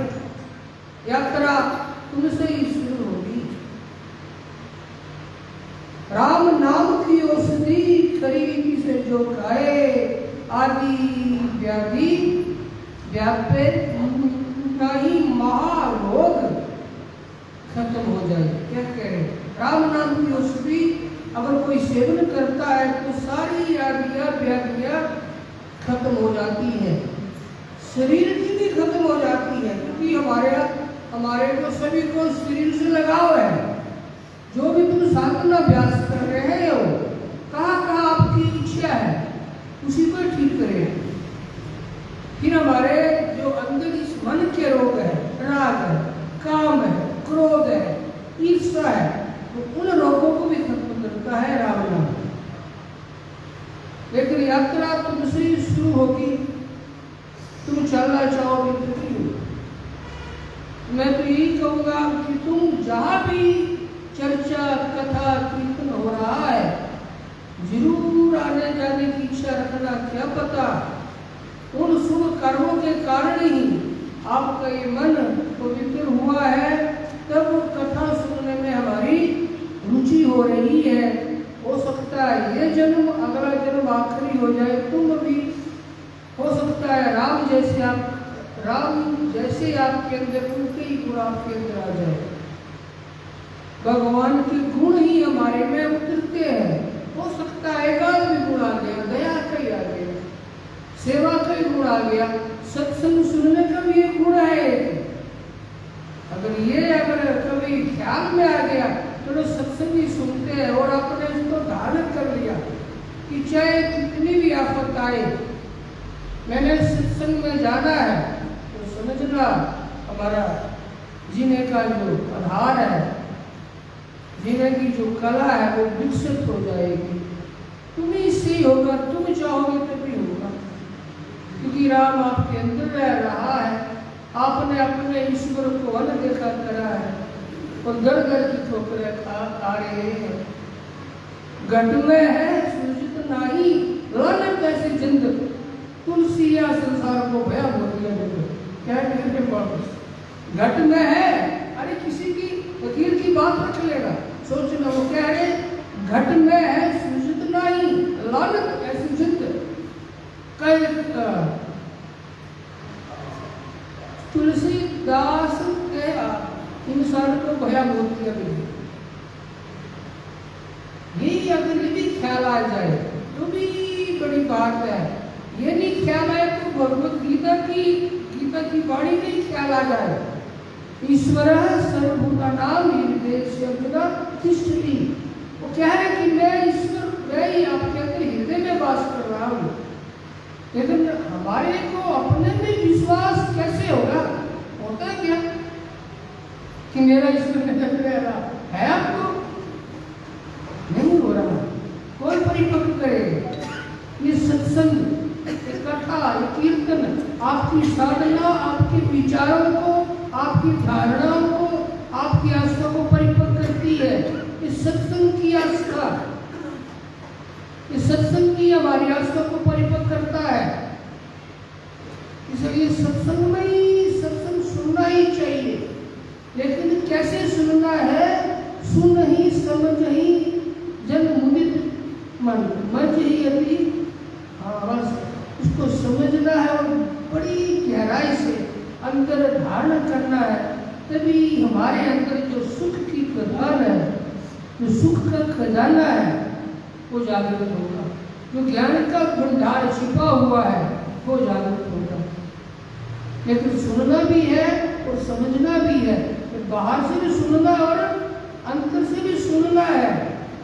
यात्रा तुमसे ही शुरू होगी। राम नाम की औषधि खरीदी से जो खाए, आदि व्याधि व्यापे नहीं महारोग खत्म हो जाए। क्या कह रहे? राम नाम की औषधि अगर कोई सेवन करता है तो सारी आदियां व्याधियां खत्म हो जाती हैं, शरीर की भी खत्म हो जाती है, क्योंकि हमारे तो सभी को शरीर से लगाव है। जो भी तुम साधना अभ्यास कर रहे हो, कहाँ आपकी इच्छा है उसी को ठीक करें। फिर हमारे जो अंदर इस मन के रोग है, राग है, काम है, क्रोध है, ईर्ष्या है, तो उन रोगों को भी खत्म करता है राम नाम। लेकिन यात्रा तुमसे ही शुरू होगी, तुम चलना चाहोगे तो क्यों? मैं तो यही कहूँगा कि तुम जहाँ भी चर्चा कथा कीर्तन हो रहा है, जरूर आने जाने की इच्छा रखना। क्या पता उन शुभ कर्मों के कारण ही आपका ये मन पवित्र हुआ है, तब कथा सुनने में हमारी रुचि हो रही है। हो सकता है ये जन्म, अगला जन्म, आखिरी हो जाए, तुम भी हो सकता है राम जैसे आपके अंदर उनके ही गुण आपके अंदर आ जाए। भगवान के गुण ही हमारे में उतरते हैं। हो सकता है एकाध भी गुण आ गया, दया का ही आ गया, सेवा का ही गुण आ गया, सत्संग सुनने का भी एक गुण है। अगर कभी ख्याल में आ गया तो सत्संग ही सुनते हैं और आपने इसको धारण कर लिया कि चाहे कितनी भी आफत आए, मैंने सत्संग में जाना है, तो समझना हमारा जीने का जो आधार है, जीने की जो कला है वो विकसित हो जाएगी। तुम्हें से ही होगा, तुम चाहोगे तभी होगा, क्योंकि राम आपके अंदर रह रहा है। आपने अपने ईश्वर को अनदेखा करा है और घर घर की ठोकरें खा रहे हैं। घट में है सूजित नाही, लानत ऐसी जिंद, तुलसी या संसार को भया हो दिया। क्या कहते वापस घट में है, अरे किसी की फकीर की बात रख लेगा, सोचना वो कह रहे घट में है सूजित नाही, लानत ऐसी जिंद, तुलसीदास के इंसान को भया होती है। यही अगर ये भी ख्याल आ जाए तो भी बड़ी बात है। ये नहीं ख्याल आए तो भगवत गीता की वाणी नहीं ख्याल आ जाए। ईश्वर सर्वभूतानां हृदयस्य अर्जुन तिष्ठति। वो कह रहे कि मैं ईश्वर, मैं ही आपके अंदर हृदय में वास कर रहा हूँ। लेकिन हमारे को अपने में विश्वास कैसे होगा? होता है क्या कि मेरा ईश्वर में रह रहा है? आपको नहीं हो रहा। कोई परिपक्व करे ये सत्संग, ये कथा, ये कीर्तन आपकी साधना, आपके विचारों को, आपकी धारणाओं को, आपकी आस्था को परिपक्व करती है। इस सत्संग की आस्था, इस सत्संग की हमारी आस्था को परिपक्व करता है। इसलिए सत्संग में ही सत्संग सुनना ही चाहिए। लेकिन कैसे सुनना है? सुन ही समझ ही जन मुदित मन, मज ही अति, बस उसको समझना है और बड़ी गहराई से अंदर धारण करना है। तभी हमारे अंदर जो सुख की खजाना है, जो सुख का खजाना है, वो जागृत होगा। जो ज्ञान का भंडार छिपा हुआ है वो जागृत होगा। लेकिन सुनना भी है और समझना भी है। बाहर से भी सुनना और अंतर से भी सुनना है।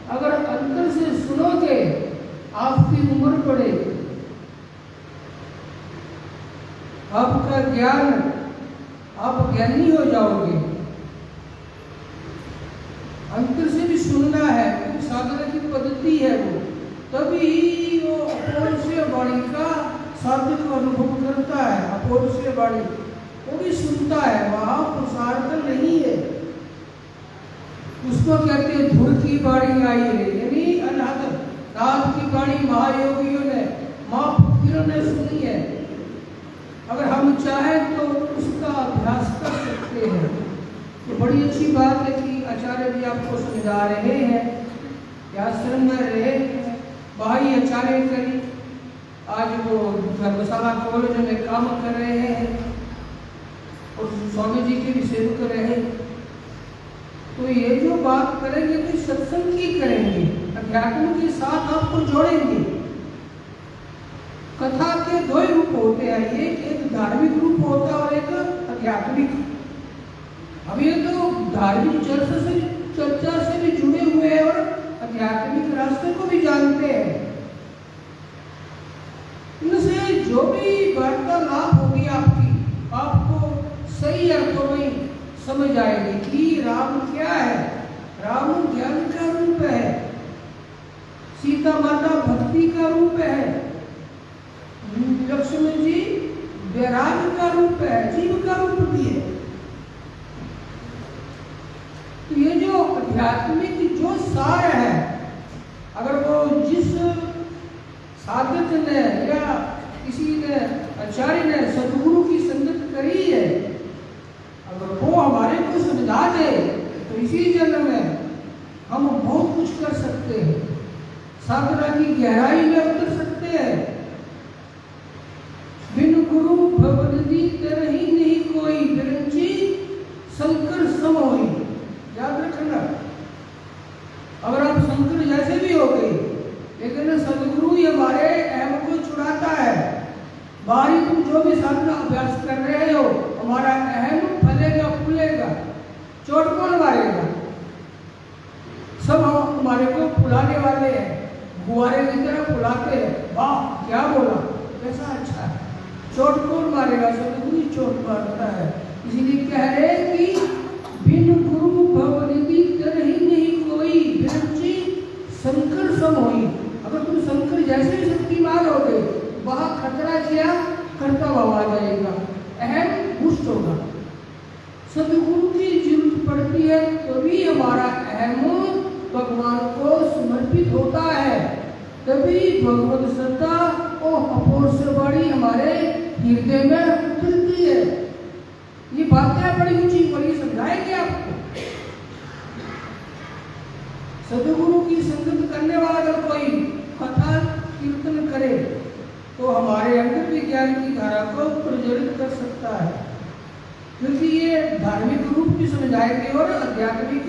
अगर अंतर से सुनोगे आपकी उम्र बढ़ेगी, आपका ज्ञान, आप ज्ञानी हो जाओगे। अंतर से भी सुनना है, साधना की पद्धति है वो, तभी वो अपौरुषीय वाणी का सार्थक अनुभव करता है। अपौरुषीय वाणी वो भी सुनता है, वहां प्रसारण नहीं है। उसको कहते हैं धुर की वाणी आई है, यानी अनादर रात की वाणी महायोगियों ने, माँ फकीरों ने सुनी है। अगर हम चाहें तो उसका अभ्यास कर सकते हैं। तो बड़ी अच्छी बात है कि आचार्य जी आपको समझा रहे हैं, आश्रम में रहे, भाई आचार्य करी, आज वो धर्मशाला कॉलेज में काम कर रहे हैं और स्वामी जी के भी सेवक रहे। तो ये जो बात करेंगे तो सत्संग की करेंगे, अध्यात्म के साथ आपको जोड़ेंगे। कथा के दो ही रूप होते हैं, एक धार्मिक रूप होता है और एक आध्यात्मिक। अब ये तो धार्मिक चर्चा से भी जुड़े हुए हैं और आध्यात्मिक रास्ते को भी जानते हैं। इनसे जो भी वार्तालाप होगी आपको सही अर्थों में समझ आएगी कि राम क्या है। राम ज्ञान का रूप है, सीता माता भक्ति का रूप है, लक्ष्मण जी वैराग्य का रूप है, जीव का रूप भी है। तो ये जो आध्यात्मिक जो सार है, अगर वो जिस साधक ने या किसी ने आचार्य ने सदगुरु की संगत करी है, अगर वो हमारे को समझा दे तो इसी जन्म में हम बहुत कुछ कर सकते हैं, साधना की गहराई में उतर सकते हैं। जो भी साधना अभ्यास कर रहे हो, हमारा अहम फलेगा फूलेगा, चोट कौन मारेगा? सब हमारे को फुलाने वाले हैं, गुब्बारे की तरह फुलाते हैं। वाह क्या बोला, कैसा अच्छा है। चोट कौन मारेगा? सदगुरु चोट मारता है। इसीलिए कह रहे हैं कि बिन गुरु भवनिधि तरहि नहीं कोई, बिरंची शंकर सम होई। अगर तुम शंकर जैसे ही शक्तिमान हो गए, वहां खतरा क्या, करता भाव आ जाएगा, अहम पुष्ट होगा। सदगुरु की जरूरत पड़ती है तभी हमारा अहम भगवान को समर्पित होता है, तभी भगवत श्रद्धा और अपोर से बड़ी हमारे हृदय में उतरती है। ये बातें बड़ी ऊंची बड़ी समझाएंगे आपको। सदगुरु की संगत करने वाला अगर कोई कथा कीर्तन करे तो हमारे अंदर भी ज्ञान की धारा को प्रज्वलित कर सकता है, क्योंकि ये धार्मिक रूप भी समझाएंगे और आध्यात्मिक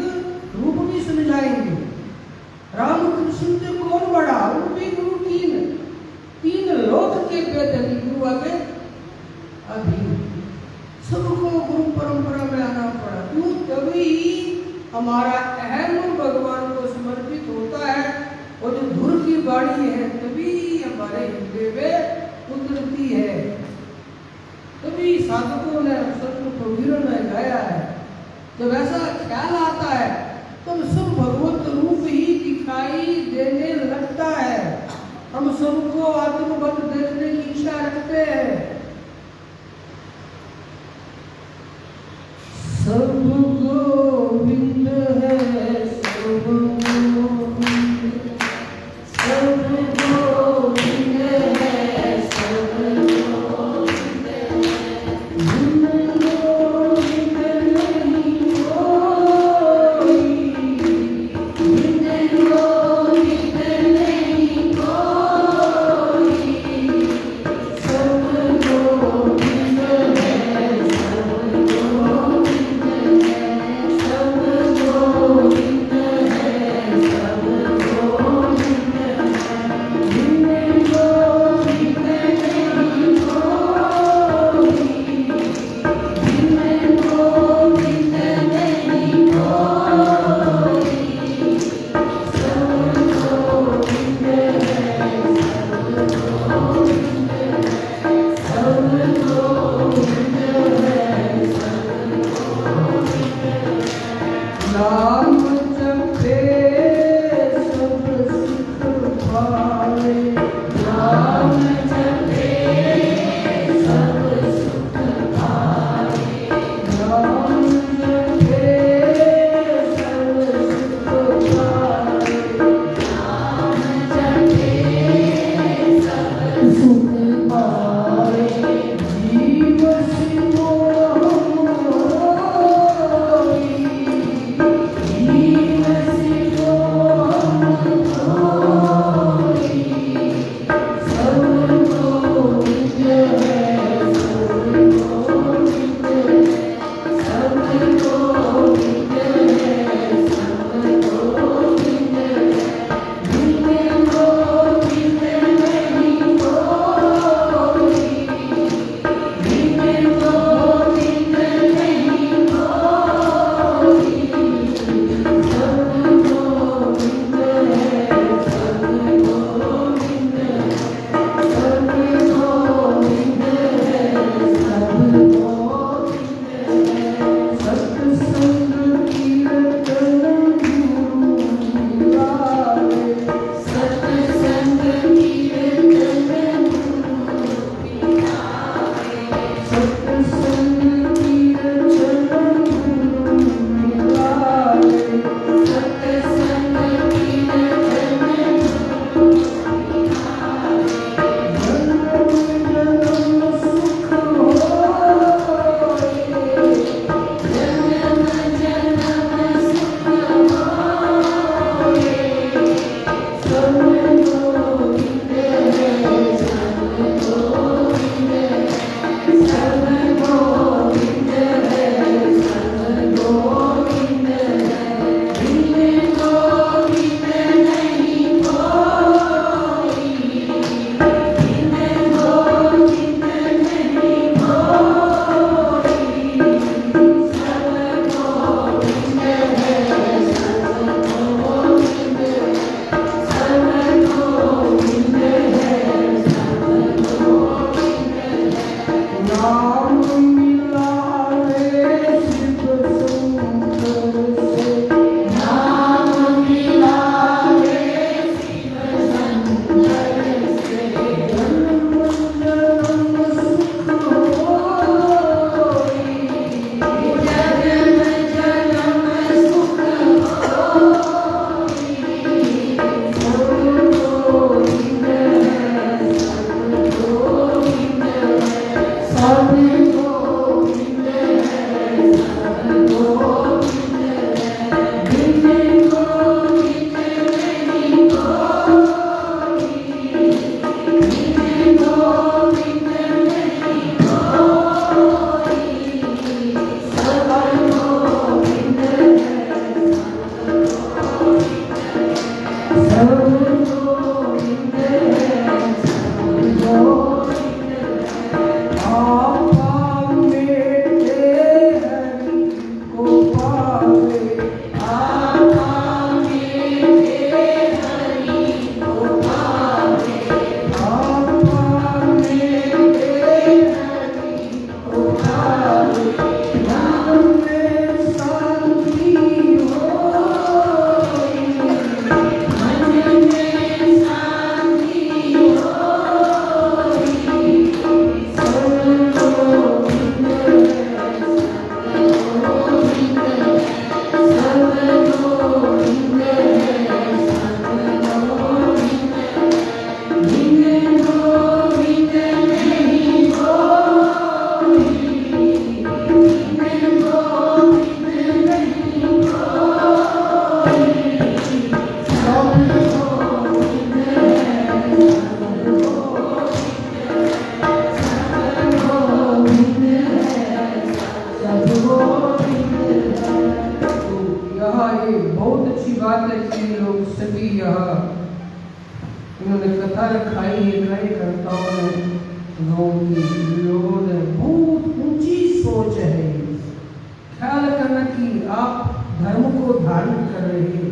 रूप भी समझाएंगे। रामकृष्ण से कौन बड़ा? उनके गुरु तीन लोक के वेद गुरु आगे अधीन, सबको गुरु परंपरा में आना पड़ा। क्यों? तभी हमारा अहम भगवान को समर्पित होता है, और जो धुर की बाणी है तभी हमारे हृदय में उतरती है। तभी साधकों ने संत कबीर ने गाया है, जब ऐसा ख्याल आता है तब सब भगवत रूप ही दिखाई देने लगता है। हम सबको आत्मबद्ध देखने की इच्छा रखते हैं। सब गोविंद है, सब गोविंद, सब गोविंद है, सब गोविंद है, बिन गोविंद नहीं कोई, बिन गोविंद नहीं कोई, सब गोविंद है, सब गोविंद है, सब बात है कि ये लोग सभी यहाँ इन्होंने कथा रखाई है कार्यकर्ताओं ने, लोगों ने बहुत ऊंची सोच है। ख्याल करना कि आप धर्म को धारण कर रहे हैं।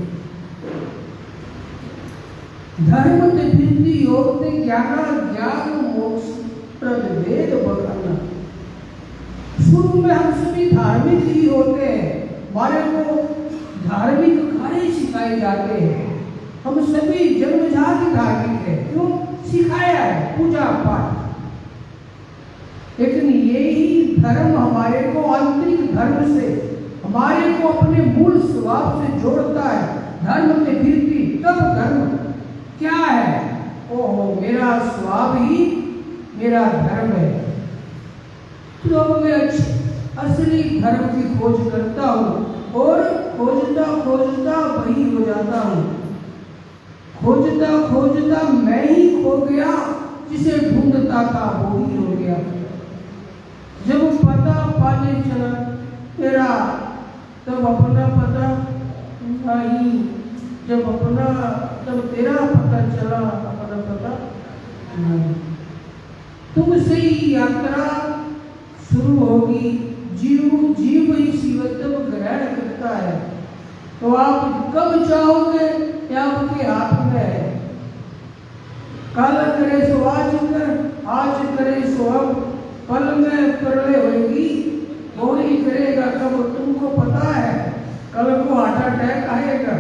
धर्म ते फिरती योग ते ज्ञान मोक्ष प्रद वेद बखाना। शुरू में हम सभी धार्मिक ही होते हैं, हमारे को धार्मिक कार्य सिखाए जाते हैं। हम सभी जन्मजात धार्मिक है, क्यों सिखाया है? पूजा पाठ। लेकिन यही धर्म हमारे को आंतरिक धर्म से, हमारे को अपने मूल स्वभाव से जोड़ता है। धर्म में फिरती तब धर्म क्या है? ओहो, मेरा स्वभाव ही मेरा धर्म है। तो अब मैं असली धर्म की खोज करता हूँ और खोजता खोजता वही हो जाता हूँ। खोजता खोजता मैं ही खो गया, जिसे ढूंढता था वो ही हो गया। जब पता पाने चला तेरा, तब अपना पता नहीं। जब तेरा पता चला, अपना पता नहीं। तुमसे ही यात्रा शुरू होगी। जीव ही शिवत्व ग्रहण करता है। तो आप कब चाहोगे, ये आपके हाथ में है। कल करे सो आज करे सो अब, पल में प्रलय होगी। कौन ही करेगा कब, तुमको पता है। कल को हार्ट अटैक आएगा,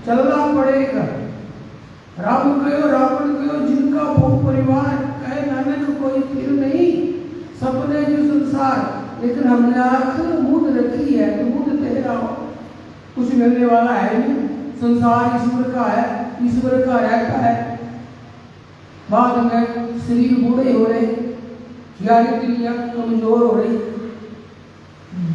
चलना पड़ेगा। राम गयो रावण गयो, जिनका बहु परिवार, कहे नानक कोई फिर नहीं। सपने जो संसार, लेकिन हमने आंख मूंद रखी है, तो मूंद तेरा हो, कुछ मिलने वाला है नहीं। संसार ईश्वर का है, ईश्वर का रहता है। बाद में शरीर बूढ़े हो रहे, क्रिया कमजोर हो रही,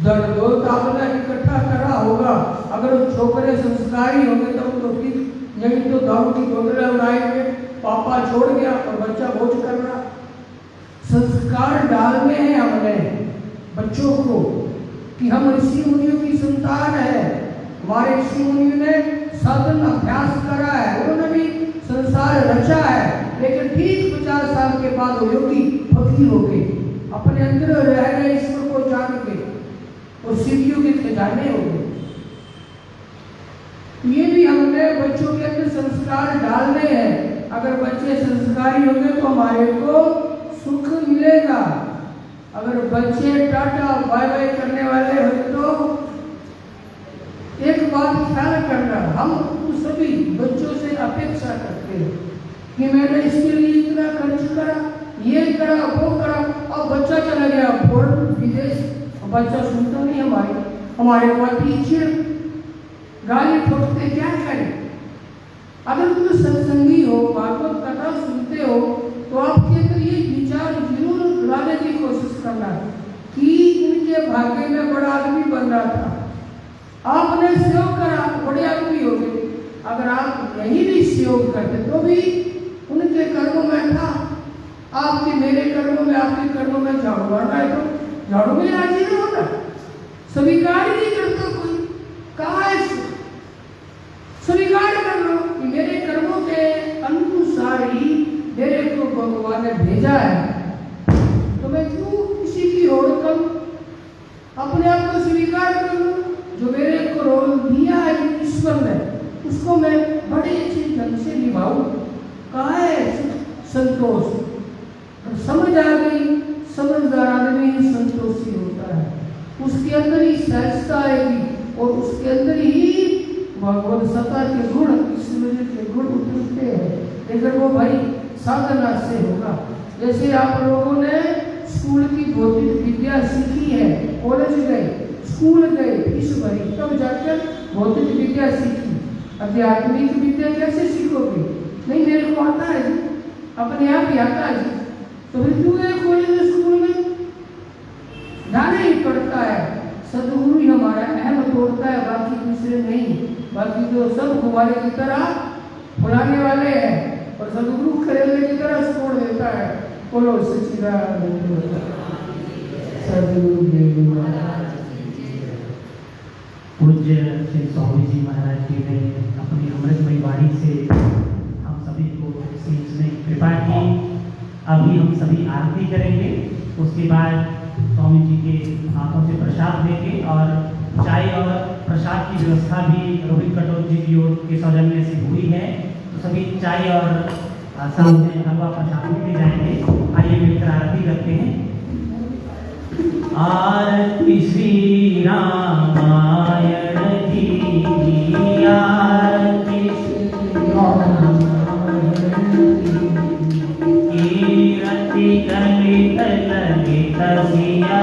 दर्द ताकत इकट्ठा करा होगा। अगर छोकरे संस्कारी होंगे तब तो ठीक, नहीं तो दारू की बोतलें उड़ाएंगे, पापा छोड़ गया और बच्चा बोझ कर रहा। संस्कार डालने हैं हमने बच्चों को कि हम ऋषि मुनियों की संतान है। हमारे ऋषि मुनियों ने साधन अभ्यास करा है, उन्होंने भी संसार रचा है। लेकिन ठीक 50 साल के बाद वो योगी फकीर हो गए, अपने अंदर रह गए ईश्वर को जान के, और सिद्धियों के खजाने हो गए। ये भी हमने बच्चों के अंदर संस्कार डालने हैं। अगर बच्चे संस्कारी होंगे तो हमारे को सुख मिलेगा। अगर बच्चे टाटा बाय बाय करने वाले हो तो एक बात ख्याल करना, हम सभी बच्चों से अपेक्षा करते हैं कि मैंने इसके लिए इतना खर्च करा, ये करा, वो करा, और बच्चा चला गया फॉरेन विदेश, बच्चा सुनता नहीं हमारे को टीचर गाली ठोकते, क्या करें? अगर तुम सत्संगी हो, भागवत कथा सुनते हो, तो आपके अंदर ये विचार जरूर लाने की कोशिश करना कि इनके भाग्य में बड़ा आदमी बन रहा था, आपने सहयोग करा, बड़े आदमी हो गए। अगर आप नहीं भी सहयोग करते तो भी उनके कर्मों में था, आपके मेरे कर्मों में, आपके कर्मों में झाड़ू मारना है तो झाड़ू में राजी नहीं होता, स्वीकार ही नहीं करता कोई। कहाँ है स्वीकार कर लो कि मेरे कर्मों के अनुसार ही मेरे को भगवान ने भेजा है, तो मैं क्यों किसी की ओर करूं? अपने आप को स्वीकार कर लो। जो मेरे को रोल दिया है ईश्वर ने, उसको मैं बड़े अच्छे ढंग से निभाऊं। कहाँ है संतोष? समझ आ गई, समझदार आदमी संतोषी होता है, उसके अंदर ही सहजता आएगी और उसके अंदर ही भगवत सत्ता के गुण, ईश्वर के गुण उतरते हैं। लेकिन वो भाई साधना से होगा। जैसे आप लोगों ने स्कूल की भौतिक विद्या सीखी है, कॉलेज गए, स्कूल गए, फीस भरी, तब जाकर भौतिक विद्या सीखी। आध्यात्मिक विद्या कैसे सीखोगे? नहीं, मेरे को आता है, अपने आप ही आता है, तो फिर क्यों गए कॉलेज स्कूल में? जाना ही पड़ता है। सदगुरु ही हमारा अहम तोड़ता है, बाकी दूसरे नहीं। बाकी तो सब फुवारे की तरह फुलाने वाले हैं और सदगुरु करेले की तरह छोड़ देता है। बोलो सच्चिदानंद सदगुरु देव।
पूज्य श्री स्वामी जी महाराज जी ने अपनी अमृतमयी वाणी से हम सभी को सींचने की कृपा की। अभी हम सभी आरती करेंगे, उसके बाद स्वामी जी के हाथों से प्रसाद लेंगे और चाय और प्रसाद की व्यवस्था भी रोहित कटोच जी की ओर के सौजन्य से हुई है। तो सभी चाय और साथ में हलवा प्रसाद भी ले जाएंगे। आइए मिलकर आरती करते हैं। आरती श्री रामायण की, आरती श्री रामायण की, कीर्ति कलित ललित सिया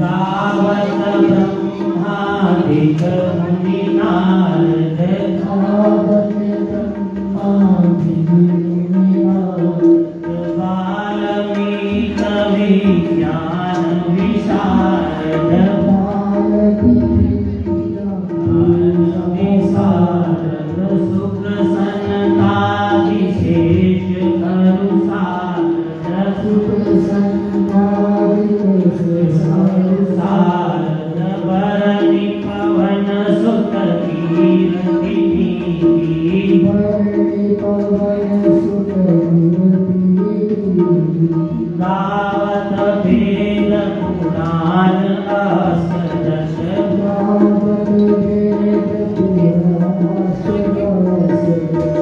गावत ब्रह्मादिक मुनि नारद, वाल्मीकि विज्ञान विशारद, सुख सनकादिशेष करु सारद, बरनि पवन सुत कीर्ति गावत वेद पुराण अष्टदश,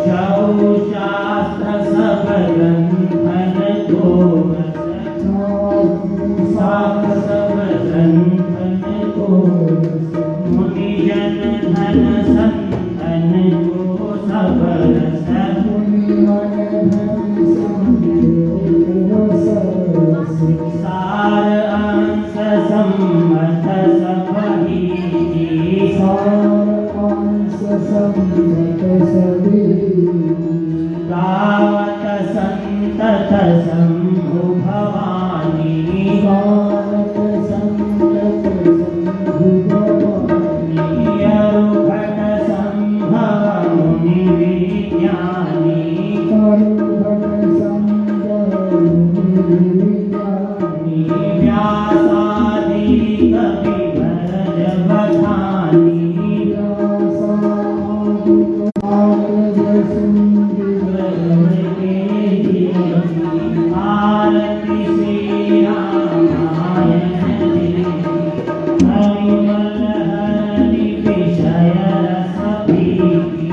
शौ शास्त्र सब ग्रंथन घोष, सब ग्रंथन घोष, मुनि जन धन संतन को सब रस, सार अंश सम्मत सबहि, गावत संतत शंभु भवानी, यरुभट संभव मुनि विज्ञानी, व्यासादि कवि भरत बखानी, आरती श्री रामायण की, हरिवल हरि विषय रस पीति,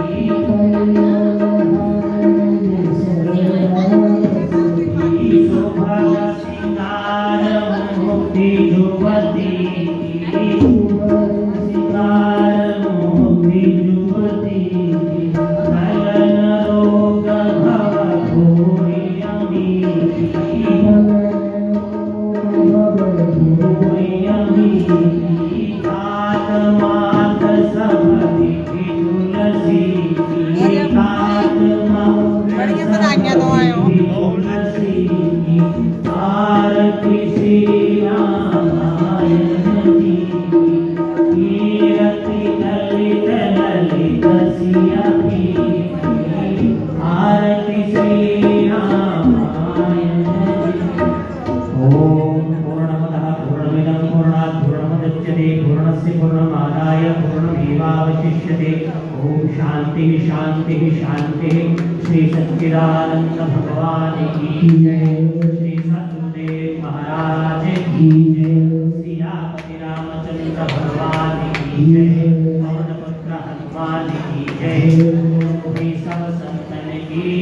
सुभग सिंगार मुक्ति जुवती, सिंगार मुक्ति जुवती, नयन रोग भव घोरी अमीति, घोरी अमीति, आत्मात सब विधि तुलसी,
बढ़िया बनाइए तो आयो।
आरती श्री रामायण की, कीर्ति ललित ललित सिया की, आरती श्री रामायण की। ओम पूर्णमदः पूर्णमिदं पूर्णात् पूर्णमुदच्यते पूर्णस्य पूर्णमादाय पूर्णमेवावशिष्यते। ओम शांति शांति शांति। श्री सच्चिदानंद भगवान की जय, श्री सतगुरुदेव महाराज की जय, श्री रामपति रामचंद्र भगवान की जय, पवन पुत्र हनुमान की जय, श्री सब संतन की